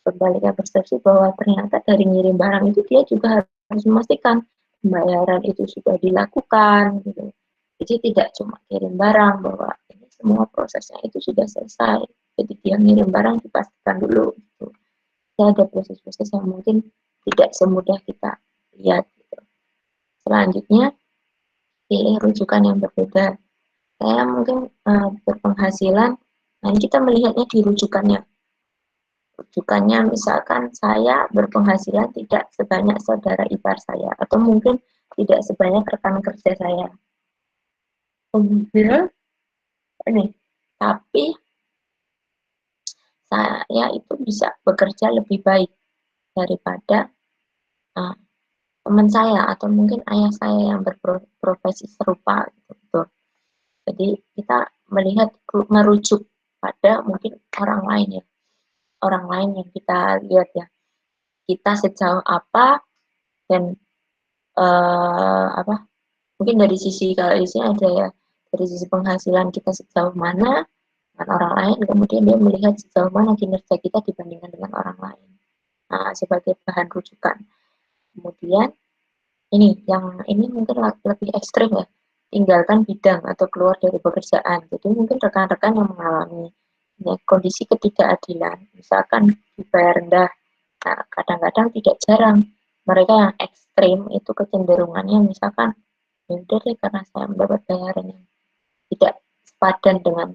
kebalikan persepsi bahwa ternyata dari ngirim barang itu dia juga harus memastikan pembayaran itu sudah dilakukan gitu. Jadi tidak cuma kirim barang, bahwa ini semua prosesnya itu sudah selesai. Jadi dia ngirim barang dipastikan dulu gitu. Ya, ada proses-proses yang mungkin tidak semudah kita lihat gitu. Selanjutnya, pilih rujukan yang berbeda. Saya mungkin berpenghasilan, nah ini kita melihatnya di rujukannya. Rujukannya misalkan saya berpenghasilan tidak sebanyak saudara ipar saya, atau mungkin tidak sebanyak rekan kerja saya. Kemudian ini, tapi saya itu bisa bekerja lebih baik daripada teman saya, atau mungkin ayah saya yang berprofesi serupa gitu. Jadi kita melihat, merujuk pada mungkin orang lain ya, orang lain yang kita lihat ya, kita sejauh apa, dan mungkin dari sisi, kalau di sini ada ya, dari sisi penghasilan kita sejauh mana dengan orang lain, kemudian dia melihat sejauh mana kinerja kita dibandingkan dengan orang lain. Nah, sebagai bahan rujukan. Kemudian ini mungkin lebih ekstrim ya, tinggalkan bidang atau keluar dari pekerjaan. Jadi mungkin rekan-rekan yang mengalami kondisi ketidakadilan, misalkan dibayar rendah. Nah, kadang-kadang tidak jarang mereka yang ekstrim itu kecenderungannya misalkan, ya udah deh, karena saya mendapat bayaran yang tidak sepadan dengan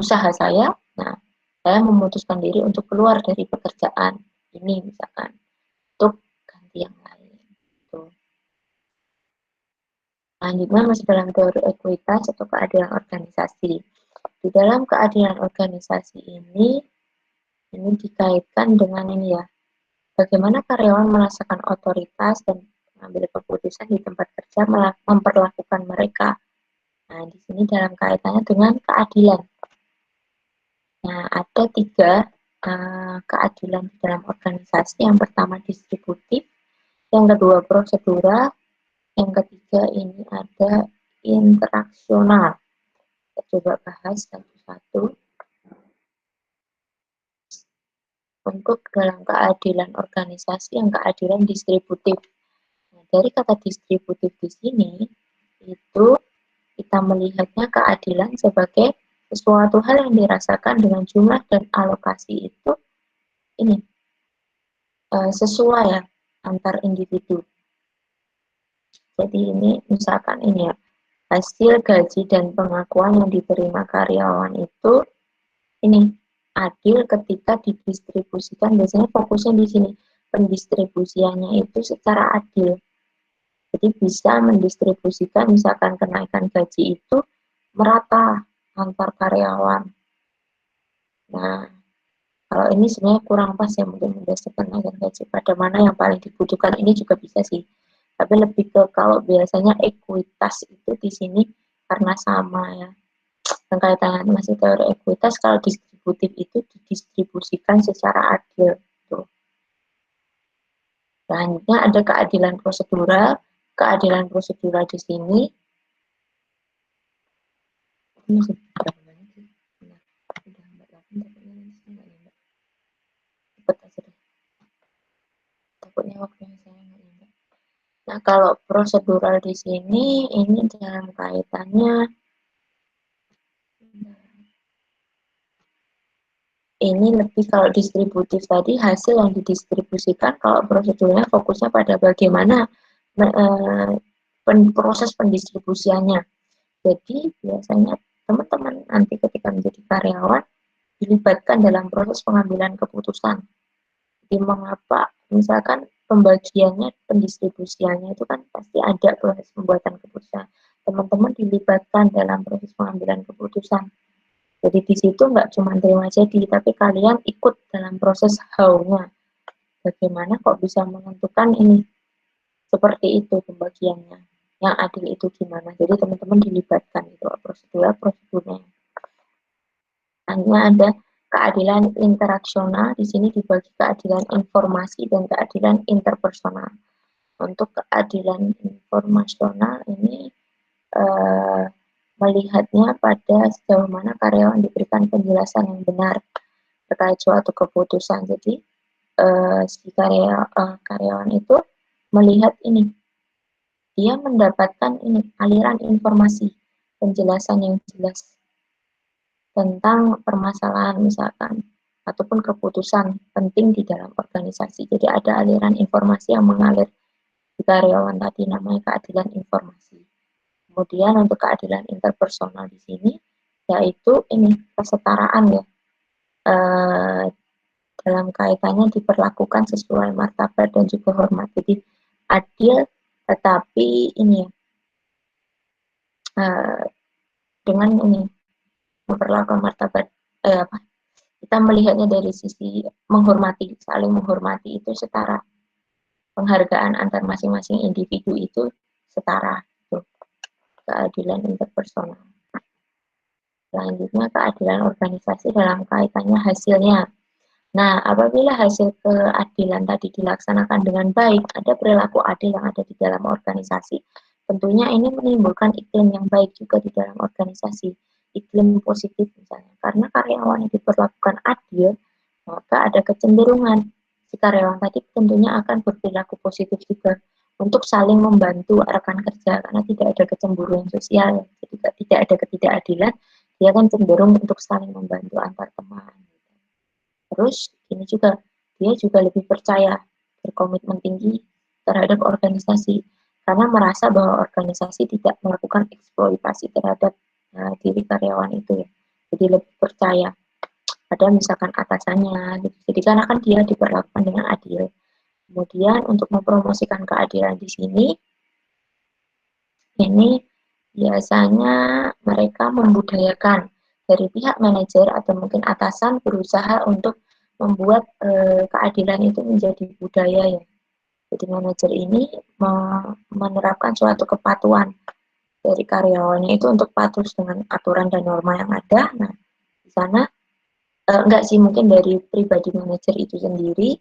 usaha saya, nah saya memutuskan diri untuk keluar dari pekerjaan ini misalkan, untuk ganti yang lain. Tuh. Selanjutnya masih dalam teori ekuitas atau keadilan organisasi. Di dalam keadilan organisasi ini dikaitkan dengan ini ya, bagaimana karyawan merasakan otoritas dan mengambil keputusan di tempat kerja memperlakukan mereka. Nah, di sini dalam kaitannya dengan keadilan. Nah, ada 3 keadilan di dalam organisasi. Yang pertama distributif, yang kedua prosedural, yang ketiga ini ada interaksional. Kita coba bahas satu-satu. Untuk dalam keadilan organisasi, yang keadilan distributif. Nah, dari kata distributif di sini, itu kita melihatnya keadilan sebagai sesuatu hal yang dirasakan dengan jumlah dan alokasi itu ini sesuai ya antar individu. Jadi ini misalkan ini ya, hasil gaji dan pengakuan yang diterima karyawan itu ini adil ketika didistribusikan. Biasanya fokusnya di sini, pendistribusiannya itu secara adil. Jadi bisa mendistribusikan misalkan kenaikan gaji itu merata antar karyawan. Nah, kalau ini sebenarnya kurang pas ya, mungkin berdasarkan kenaikan gaji pada mana yang paling dibutuhkan, ini juga bisa sih. Tapi lebih ke kalau biasanya ekuitas itu di sini karena sama ya. Dan kaitannya masih teori ekuitas, kalau distributif itu didistribusikan secara adil. Tuh. Selanjutnya ada keadilan prosedural. Keadilan prosedural di sini takutnya waktunya saya nggak ingat. Nah, kalau prosedural di sini ini dalam kaitannya ini lebih, kalau distributif tadi hasil yang didistribusikan, kalau prosedurnya fokusnya pada bagaimana proses pendistribusiannya. Jadi biasanya teman-teman nanti ketika menjadi karyawan dilibatkan dalam proses pengambilan keputusan. Jadi mengapa misalkan pembagiannya, pendistribusiannya itu kan pasti ada proses pembuatan keputusan. Teman-teman dilibatkan dalam proses pengambilan keputusan. Jadi di situ nggak cuma terima jadi, tapi kalian ikut dalam proses how-nya. Bagaimana kok bisa menentukan ini seperti itu pembagiannya. Yang adil itu gimana? Jadi teman-teman dilibatkan itu prosedurnya. Hanya ada keadilan interaksional, di sini dibagi keadilan informasi dan keadilan interpersonal. Untuk keadilan informasional ini melihatnya pada sejauh mana karyawan diberikan penjelasan yang benar, terkait suatu keputusan. Jadi si karyawan itu melihat ini, dia mendapatkan ini aliran informasi, penjelasan yang jelas tentang permasalahan misalkan ataupun keputusan penting di dalam organisasi. Jadi ada aliran informasi yang mengalir di karyawan tadi, namanya keadilan informasi. Kemudian untuk keadilan interpersonal di sini yaitu ini kesetaraan ya, dalam kaitannya diperlakukan sesuai martabat dan juga hormat. Jadi adil tetapi ini dengan ini memperlakukan martabat kita melihatnya dari sisi menghormati, saling menghormati itu setara. Penghargaan antar masing-masing individu itu setara. Itu keadilan interpersonal. Selanjutnya keadilan organisasi dalam kaitannya hasilnya. Nah, apabila hasil keadilan tadi dilaksanakan dengan baik, ada perilaku adil yang ada di dalam organisasi, tentunya ini menimbulkan iklim yang baik juga di dalam organisasi, iklim positif misalnya. Karena karyawan yang diperlakukan adil, maka ada kecenderungan si karyawan tadi tentunya akan berperilaku positif juga untuk saling membantu rekan kerja, karena tidak ada kecemburuan sosial, jadi tidak ada ketidakadilan, dia kan cenderung untuk saling membantu antar teman. Terus ini juga dia juga lebih percaya, berkomitmen tinggi terhadap organisasi karena merasa bahwa organisasi tidak melakukan eksploitasi terhadap diri karyawan itu ya. Jadi lebih percaya pada misalkan atasannya gitu. Jadi karena kan dia diperlakukan dengan adil. Kemudian untuk mempromosikan keadilan di sini ini biasanya mereka membudayakan dari pihak manajer atau mungkin atasan berusaha untuk membuat keadilan itu menjadi budaya ya. Jadi manajer ini menerapkan suatu kepatuhan dari karyawannya itu untuk patuh dengan aturan dan norma yang ada. Nah, di sana enggak sih, mungkin dari pribadi manajer itu sendiri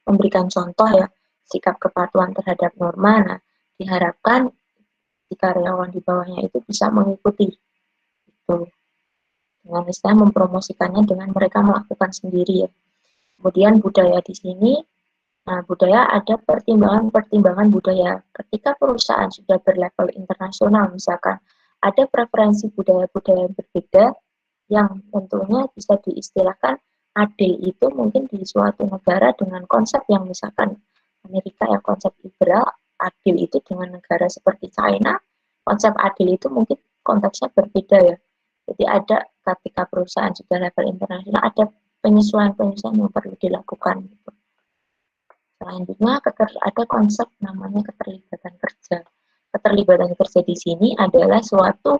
memberikan contoh ya sikap kepatuhan terhadap norma. Nah, diharapkan di karyawan di bawahnya itu bisa mengikuti itu dengan istilah mempromosikannya dengan mereka melakukan sendiri ya. Kemudian budaya di sini, nah budaya ada pertimbangan budaya. Ketika perusahaan sudah berlevel internasional misalkan, ada preferensi budaya-budaya yang berbeda yang tentunya bisa diistilahkan adil itu mungkin di suatu negara dengan konsep yang misalkan Amerika yang konsep liberal, adil itu dengan negara seperti China, konsep adil itu mungkin konteksnya berbeda ya. Jadi ada ketika perusahaan sudah level internasional, ada penyesuaian-penyesuaian yang perlu dilakukan. Gitu. Selanjutnya ada konsep namanya keterlibatan kerja. Keterlibatan kerja di sini adalah suatu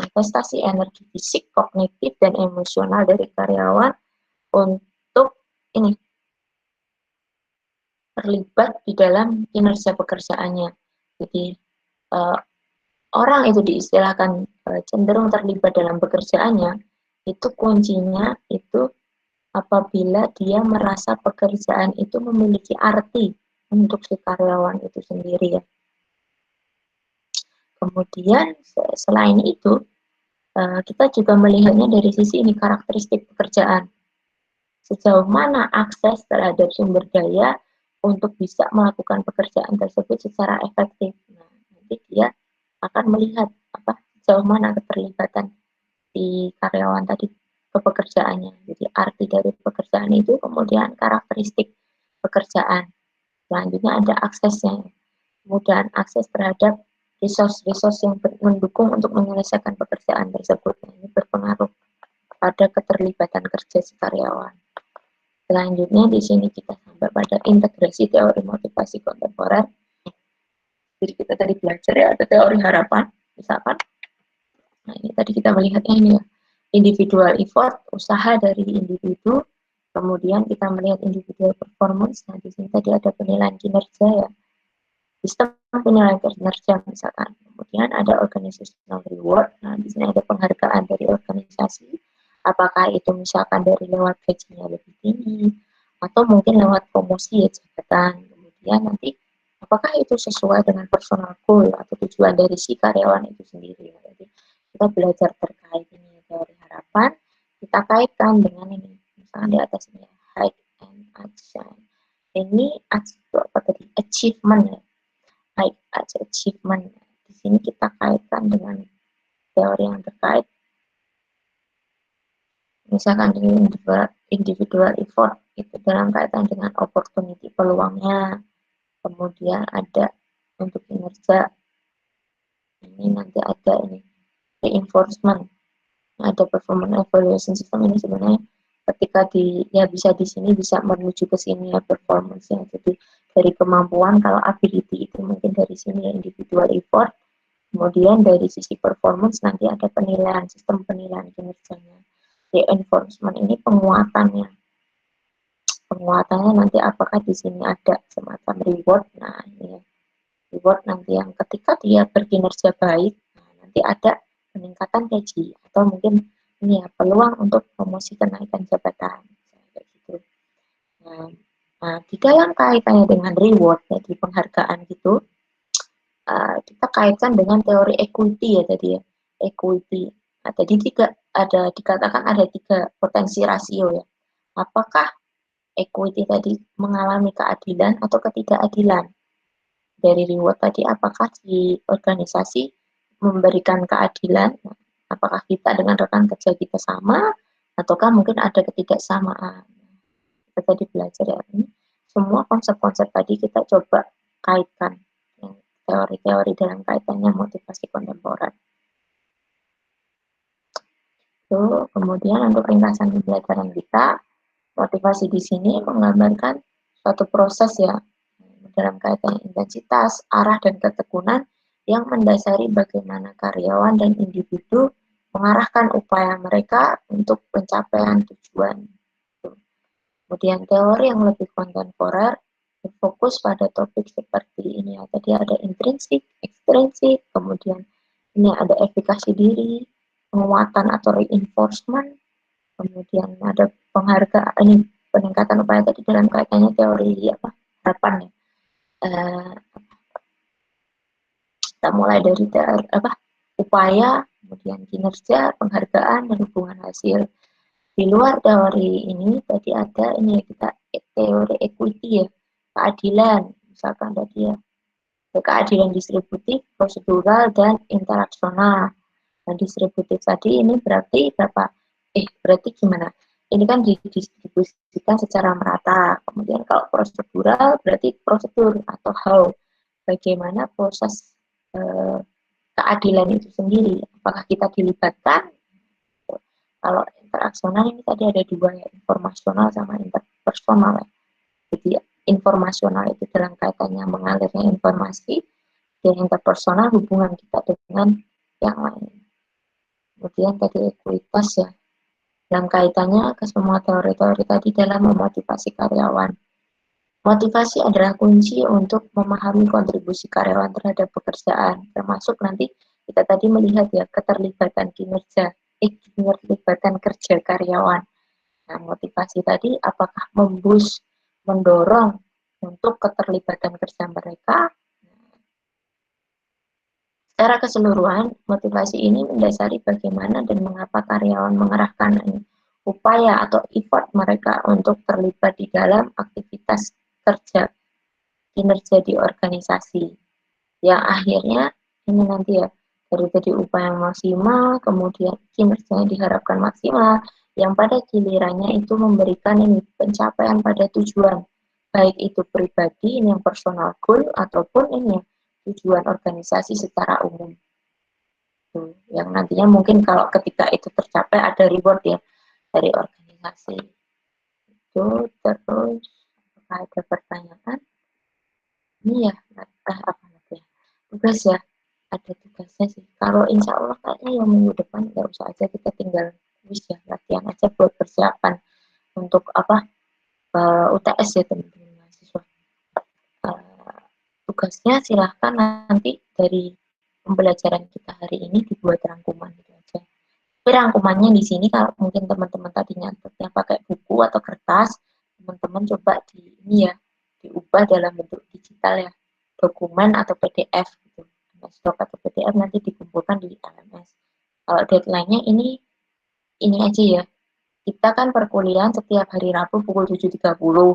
investasi energi fisik, kognitif, dan emosional dari karyawan untuk terlibat di dalam kinerja pekerjaannya. Jadi orang itu diistilahkan cenderung terlibat dalam pekerjaannya, itu kuncinya itu apabila dia merasa pekerjaan itu memiliki arti untuk si karyawan itu sendiri ya. Kemudian selain itu kita juga melihatnya dari sisi ini karakteristik pekerjaan. Sejauh mana akses terhadap sumber daya untuk bisa melakukan pekerjaan tersebut secara efektif. Nah, nanti dia akan melihat sejauh mana keterlibatan di karyawan tadi ke pekerjaannya. Jadi arti dari pekerjaan itu, kemudian karakteristik pekerjaan. Selanjutnya ada aksesnya. Kemudian akses terhadap resource-resource yang mendukung untuk menyelesaikan pekerjaan tersebut. Ini berpengaruh pada keterlibatan kerja si karyawan. Selanjutnya di sini kita sampai pada integrasi teori motivasi kontemporer. Jadi kita tadi belajar ya, ada teori harapan, misalkan. Nah, ini tadi kita melihatnya ini ya, individual effort, usaha dari individu, kemudian kita melihat individual performance. Nah, di sini tadi ada penilaian kinerja ya, sistem penilaian kinerja misalkan. Kemudian ada organizational reward. Nah, di sini ada penghargaan dari organisasi. Apakah itu misalkan dari lewat gajinya lebih tinggi, atau mungkin lewat promosi ya jabatan. Kemudian nanti apakah itu sesuai dengan personal goal atau tujuan dari si karyawan itu sendiri. Jadi kita belajar terkait ini teori harapan, kita kita kaitkan dengan ini, misalnya di atas ini height and action. Ini apa tadi, achievement ya, height as achievement. Di sini kita kaitkan dengan teori yang terkait, misalkan individual effort itu dalam kaitan dengan opportunity, peluangnya, kemudian ada untuk kinerja, ini nanti ada ini reinforcement, ada performance evaluation system. Ini sebenarnya ketika bisa di sini bisa menuju ke sini ya performance yang jadi dari kemampuan, kalau ability itu mungkin dari sini ya individual effort, kemudian dari sisi performance nanti ada penilaian, sistem penilaian kinerjanya. Reinforcement ini penguatannya nanti apakah di sini ada semacam reward. Nah ini ya, reward nanti yang ketika dia berkinerja baik, nah, nanti ada peningkatan gaji atau mungkin ini ya peluang untuk promosi kenaikan jabatan kayak gitu. Nah, di dalam kaitannya dengan reward jadi penghargaan gitu, kita kaitkan dengan teori equity ya tadi ya, equity. Nah, tadi dikatakan ada 3 potensi rasio ya. Apakah equity tadi mengalami keadilan atau ketidakadilan? Dari reward tadi, apakah di organisasi memberikan keadilan, apakah kita dengan rekan kerja kita sama, ataukah mungkin ada ketidaksamaan. Kita tadi belajar ya, ini semua konsep-konsep tadi kita coba kaitkan teori-teori dalam kaitannya motivasi kontemporer. Kemudian untuk ringkasan pembelajaran kita, motivasi di sini menggambarkan suatu proses ya, dalam kaitan intensitas, arah, dan ketekunan yang mendasari bagaimana karyawan dan individu mengarahkan upaya mereka untuk pencapaian tujuan. Kemudian teori yang lebih kontemporer berfokus pada topik seperti ini ya. Tadi ada intrinsik, ekstrinsik, kemudian ini ada efikasi diri, penguatan atau reinforcement, kemudian ada penghargaan, ini peningkatan upaya tadi dalam kaitannya teori harapan ya. Kita mulai dari upaya, kemudian kinerja, penghargaan, dan hubungan hasil. Di luar teori ini tadi ada ini kita teori equity ya, keadilan, misalkan tadi ya, keadilan distributif, prosedural, dan interaksional. Nah, distributif tadi ini berarti berarti gimana? Ini kan didistribusikan secara merata. Kemudian kalau prosedural berarti prosedur atau how, bagaimana proses keadilan itu sendiri, apakah kita dilibatkan. Kalau interaksional ini tadi ada 2 ya, informasional sama interpersonal ya. Jadi informasional itu dalam kaitannya mengalirnya informasi, dan interpersonal hubungan kita dengan yang lain. Kemudian tadi ekuitas ya, dalam kaitannya ke semua teori-teori tadi dalam memotivasi karyawan. Motivasi adalah kunci untuk memahami kontribusi karyawan terhadap pekerjaan, termasuk nanti kita tadi melihat ya keterlibatan keterlibatan kerja karyawan. Nah, motivasi tadi apakah mendorong untuk keterlibatan kerja mereka. Secara keseluruhan, motivasi ini mendasari bagaimana dan mengapa karyawan mengerahkan upaya atau effort mereka untuk terlibat di dalam aktivitas kerja, kinerja di organisasi. Yang akhirnya ini nanti ya, dari tadi upaya maksimal, kemudian kinerjanya diharapkan maksimal, yang pada gilirannya itu memberikan ini pencapaian pada tujuan, baik itu pribadi, ini yang personal goal, ataupun ini tujuan organisasi secara umum. Yang nantinya mungkin kalau ketika itu tercapai ada reward ya dari organisasi. Itu terus ada pertanyaan. Ini ya, apa ya? Tugas ya, ada tugasnya sih. Kalau insya Allah kayaknya yang minggu depan nggak usah aja, kita tinggal wis ya, latihan aja buat persiapan untuk UTS ya teman-teman mahasiswa. Tugasnya silahkan nanti dari pembelajaran kita hari ini dibuat rangkuman gitu aja. Tapi rangkumannya di sini kalau mungkin teman-teman tadi nyatetnya pakai buku atau kertas, teman-teman coba diubah dalam bentuk digital ya, dokumen atau PDF gitu. Stok atau PDF nanti dikumpulkan di LMS. Kalau deadline-nya ini aja ya, kita kan perkuliahan setiap hari Rabu pukul 7.30.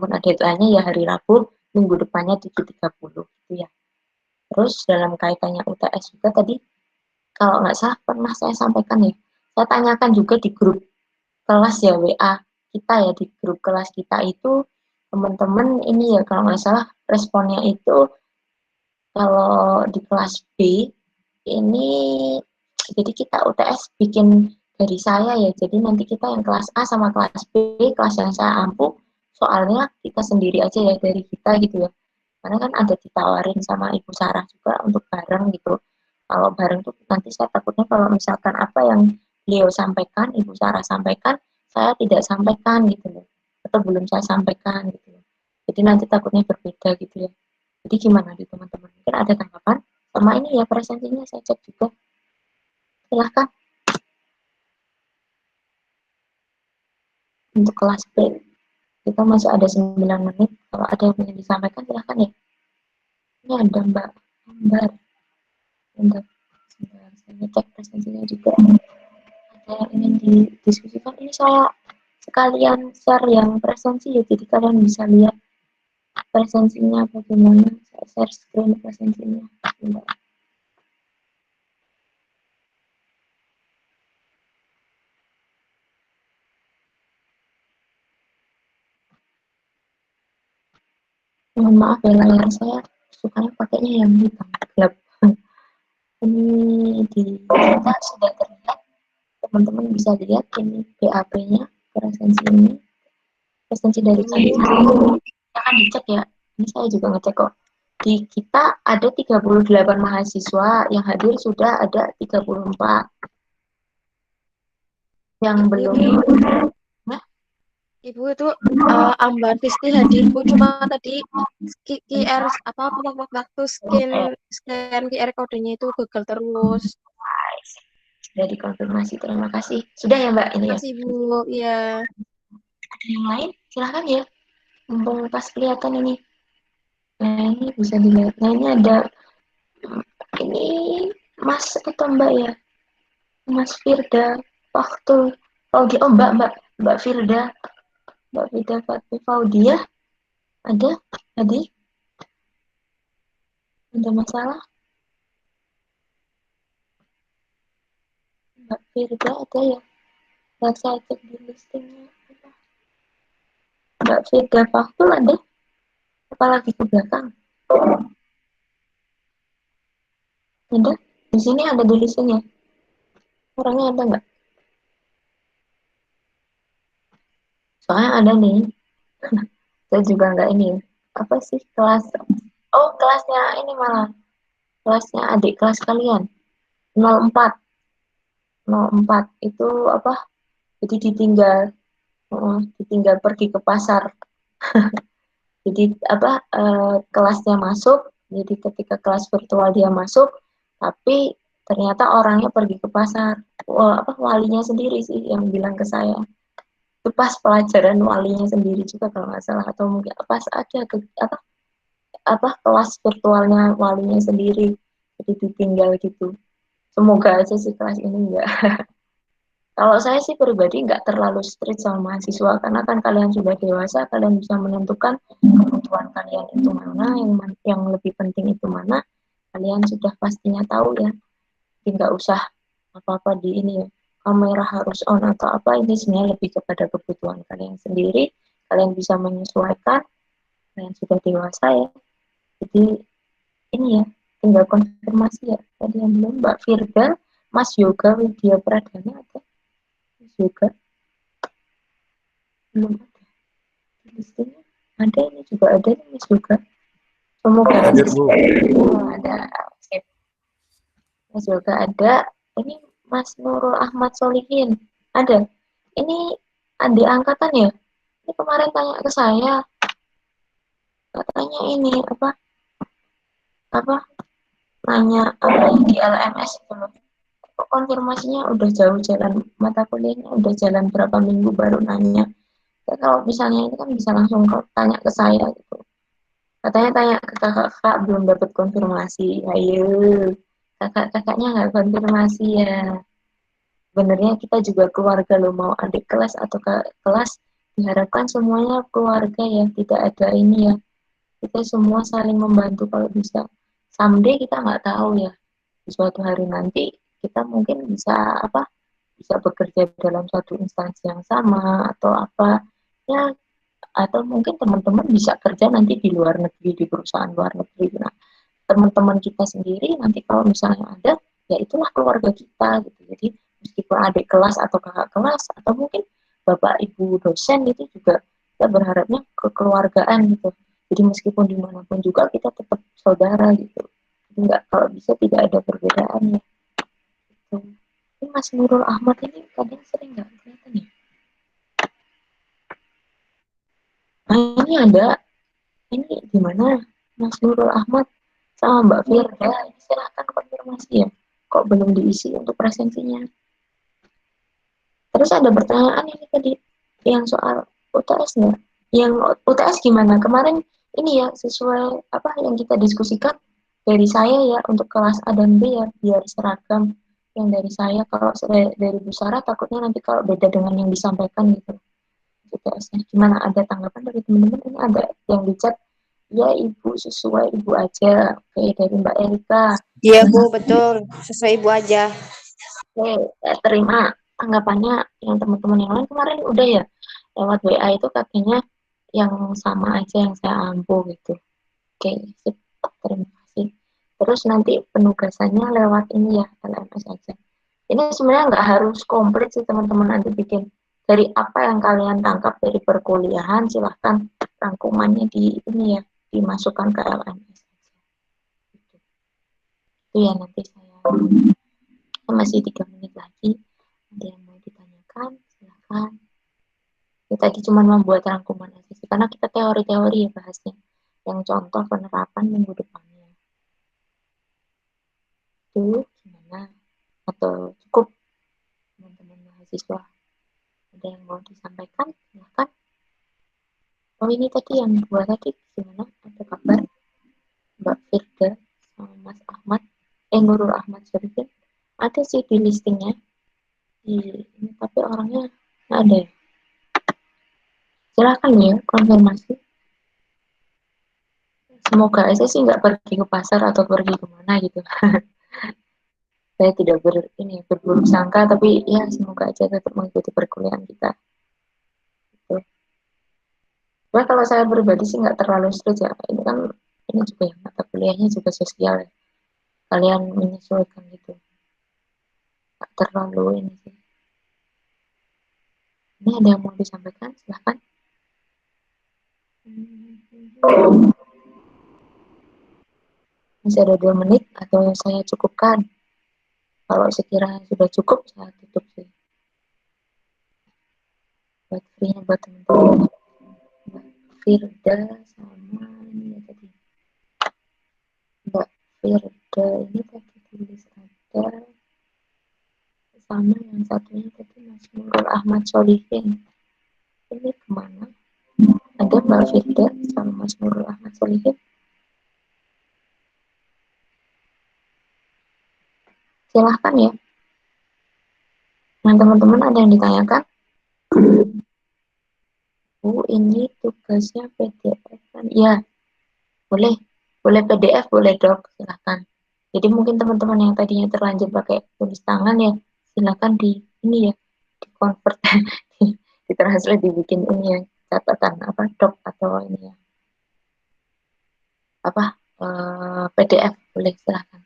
Nah, deadline-nya ya hari Rabu, minggu depannya 7.30 gitu ya. Terus dalam kaitannya UTS juga tadi, kalau nggak salah pernah saya sampaikan ya, saya tanyakan juga di grup kelas ya, WA kita ya, di grup kelas kita itu, teman-teman ini ya, kalau nggak salah responnya itu, kalau di kelas B, ini jadi kita UTS bikin dari saya ya, jadi nanti kita yang kelas A sama kelas B, kelas yang saya ampuh, soalnya kita sendiri aja ya dari kita gitu ya, karena kan ada ditawarin sama Ibu Sarah juga untuk bareng gitu. Kalau bareng tuh nanti saya takutnya kalau misalkan apa yang beliau sampaikan, Ibu Sarah sampaikan, saya tidak sampaikan gitu loh, atau belum saya sampaikan gitu loh. Jadi nanti takutnya berbeda gitu ya. Jadi gimana nih teman-teman? Mungkin ada tanggapan? Sama ini ya presentasinya saya cek juga. Silahkan. Untuk kelas B, kita masih ada 9 menit. Kalau ada yang ingin disampaikan, silahkan ya. Ini ada Mbak Ambar. Bentar, saya cek presentasinya juga. Ada yang ingin didiskusikan. Ini saya sekalian share yang presensi ya, jadi kalian bisa lihat presensinya bagaimana. Saya share screen presensinya. Bentar. Mohon maaf ya, layar saya sukanya pakainya yang hitam gelap. Ini di kita sudah terlihat, teman-teman bisa lihat ini BAP-nya, presensi dari saya. Akan dicek ya, ini saya juga ngecek kok. Di kita ada 38 mahasiswa, yang hadir sudah ada 34. Yang belum. Ibu itu Ambar Fisti hadir Bu, cuma tadi QR waktu scan QR kodenya itu gagal terus. Sudah dikonfirmasi, terima kasih. Sudah ya Mbak ini ya. Terima kasih Bu, ya. Ada yang lain? Silahkan ya. Mumpung pas kelihatan ini. Nah ini bisa dilihat. Nah ini ada ini Mas atau Mbak ya? Mas Firda waktu Faudi. Oh Mbak Firda. Mbak Firda Fatmi Faudia. Ada? Tadi? Ada masalah? Mbak Firda ada ya? Nggak saya cek di listingnya. Mbak Firda Faktul ada? Apalagi ke belakang? Ada? Di sini ada di listingnya. Orangnya ada nggak? Soalnya ada nih. Saya juga nggak ini. Apa sih kelas? Oh, kelasnya ini malah. Kelasnya adik kelas kalian. 04. 04 itu apa? Jadi ditinggal pergi ke pasar. Jadi apa? Kelasnya masuk. Jadi ketika kelas virtual dia masuk, tapi ternyata orangnya pergi ke pasar. Walinya sendiri sih yang bilang ke saya. Itu pas pelajaran walinya sendiri juga kalau nggak salah, atau mungkin pas ada apa kelas virtualnya walinya sendiri, jadi ditinggal gitu. Semoga aja sih kelas ini enggak. Kalau saya sih pribadi nggak terlalu strict sama mahasiswa, karena kan kalian sudah dewasa, kalian bisa menentukan kebutuhan kalian itu mana, yang lebih penting itu mana, kalian sudah pastinya tahu ya. Jadi nggak usah apa-apa di ini ya, kamera harus on atau apa, ini sebenarnya lebih kepada kebutuhan kalian sendiri, kalian bisa menyesuaikan, kalian sudah dewasa ya. Jadi ini ya, tinggal konfirmasi ya, tadi yang belum Mbak Firda, Mas Yoga Widya Pradana ada? Mas Yoga belum ada di listingnya. Ada, ini juga ada nih Mas Yoga. Semoga hadir Bu. Ada. Mas Yoga ada. Ini Mas Nurul Ahmad Solihin ada. Ini adik angkatan ya. Ini kemarin tanya ke saya, katanya ini apa nanya apa di LMS itu loh. Kok konfirmasinya udah jauh jalan, mata kuliahnya udah jalan berapa minggu baru nanya. Ya, kalau misalnya ini kan bisa langsung tanya ke saya gitu. Katanya tanya ke kakak-kakak belum dapat konfirmasi. Ayo, kakak-kakaknya nggak konfirmasi ya. sebenarnya kita juga keluarga loh, mau adik kelas atau ke kelas, diharapkan semuanya keluarga ya, tidak ada ini ya, kita semua saling membantu kalau bisa. Someday kita nggak tahu ya, di suatu hari nanti kita mungkin bisa apa, bisa bekerja dalam suatu instansi yang sama atau apa ya, atau mungkin teman-teman bisa kerja nanti di luar negeri, di perusahaan luar negeri. Nah, teman-teman kita sendiri nanti kalau misalnya ada, ya itulah keluarga kita gitu. Jadi meskipun adik kelas atau kakak kelas atau mungkin bapak ibu dosen, itu juga kita berharapnya kekeluargaan gitu. Jadi meskipun dimanapun juga kita tetap saudara gitu. Jadi nggak, kalau bisa tidak ada perbedaan ya. Gitu. Ini Mas Nurul Ahmad ini kadang sering nggak kelihatan ya. Nah ini ada, ini gimana Mas Nurul Ahmad sama Mbak Firda, silahkan konfirmasi ya. Kok belum diisi untuk presensinya? Terus ada pertanyaan ini tadi, yang soal UTS nggak? Yang UTS gimana? Kemarin ini ya, sesuai apa yang kita diskusikan dari saya ya, untuk kelas A dan B ya, biar seragam. Yang dari saya, kalau dari Bu Sarah takutnya nanti kalau beda dengan yang disampaikan gitu. UTS-nya gimana? Ada tanggapan dari teman-teman? Ini ada yang di chat, ya Ibu, sesuai Ibu aja. Oke, dari Mbak Erika. Iya Bu, betul. Sesuai Ibu aja. Oke, saya terima tanggapannya. Yang teman-teman yang lain kemarin udah ya, lewat WA itu katanya yang sama aja yang saya ampuh gitu. Oke, sip. Terima kasih. Terus nanti penugasannya lewat ini ya, LMS aja. Ini sebenarnya nggak harus komplit sih teman-teman, nanti bikin dari apa yang kalian tangkap dari perkuliahan, silahkan rangkumannya di ini ya, dimasukkan ke LMS aja. Itu ya, nanti saya masih 3 menit lagi. Ada yang mau ditanyakan, silahkan. Ya, tadi cuma membuat rangkuman aja sih, karena kita teori-teori ya bahasnya. Yang contoh penerapan minggu depannya. Itu gimana? Atau cukup teman-teman mahasiswa? Ada yang mau disampaikan? Silahkan. Oh ini tadi yang dua tadi gimana? Ada kabar? Mbak Firda sama Mas Ahmad, Nurul Ahmad Syarifin. Ada sih di listingnya. Ini tapi orangnya nggak ada ya. Silahkan ya konfirmasi. Semoga aja sih nggak pergi ke pasar atau pergi kemana gitu. Saya tidak berburuk sangka, tapi ya semoga aja tetap mengikuti perkuliahan kita. Gitu. Nah, kalau saya pribadi sih nggak terlalu strict ya. Ini kan ini juga ya, mata kuliahnya juga sosial ya. Kalian menyesuaikan gitu. Nggak terlalu ini sih. Ini ada yang mau disampaikan? Silahkan. Masih ada 2 menit atau saya cukupkan? Kalau sekiranya sudah cukup, saya tutup sih. Buat free-nya buat teman-teman. Mbak Firda sama ini ya tadi. Mbak Firda ini tadi tulis ada, sama yang satunya tadi Mas Nurul Ahmad Solihin. Ini kemana? Ada Mbak Firda sama Mas Nurul Ahmad Solihin. Silahkan ya. Nah, teman-teman ada yang ditanyakan? Bu, ini tugasnya PDF kan? Ya, boleh. Boleh PDF, boleh doc, silahkan. Jadi mungkin teman-teman yang tadinya terlanjur pakai tulis tangan ya, silahkan di ini ya, di convert, di translate, dibikin ini ya, catatan apa doc atau ini ya, apa PDF, boleh silahkan.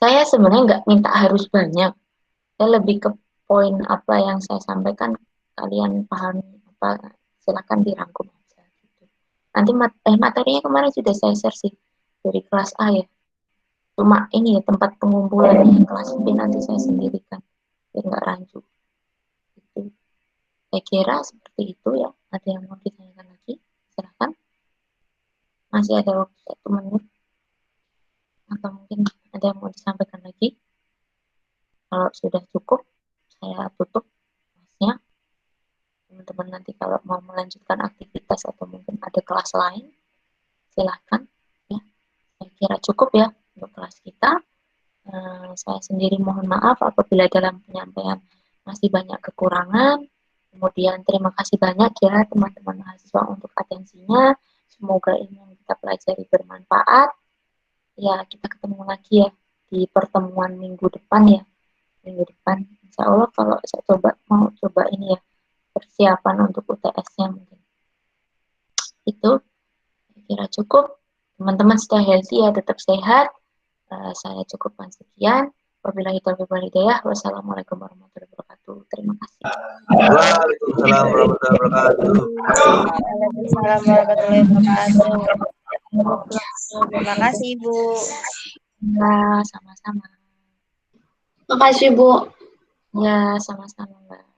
Saya sebenarnya nggak minta harus banyak, saya lebih ke poin apa yang saya sampaikan kalian pahami apa, silahkan dirangkum aja gitu. Nanti materinya kemarin sudah saya share sih dari kelas A ya, cuma ini ya tempat pengumpulan kelas B nanti saya sendirikan biar nggak rancu gitu. Saya kira seperti itu ya. Ada yang mau ditanyakan lagi? Silahkan. Masih ada waktu 1 menit atau mungkin ada yang mau disampaikan lagi. Kalau sudah cukup, saya tutup kelasnya. Teman-teman nanti kalau mau melanjutkan aktivitas atau mungkin ada kelas lain, silahkan ya. Saya kira cukup ya untuk kelas kita. Saya sendiri mohon maaf apabila dalam penyampaian masih banyak kekurangan. Kemudian terima kasih banyak ya teman-teman mahasiswa untuk atensinya. Semoga ilmu yang kita pelajari bermanfaat. Ya, kita ketemu lagi ya di pertemuan minggu depan ya. Minggu depan, insya Allah kalau saya mau coba ini ya, persiapan untuk UTS-nya mungkin. Itu kira cukup. Teman-teman stay healthy ya, tetap sehat. Saya cukupkan sekian. Wabillahi taufiq wal hidayah. Wassalamualaikum warahmatullahi wabarakatuh. Terima kasih. Waalaikumsalam warahmatullahi wabarakatuh. Waalaikumsalam warahmatullahi wabarakatuh. Terima kasih, Ibu. Ya, sama-sama. Makasih, Bu. Ya, sama-sama, Mbak.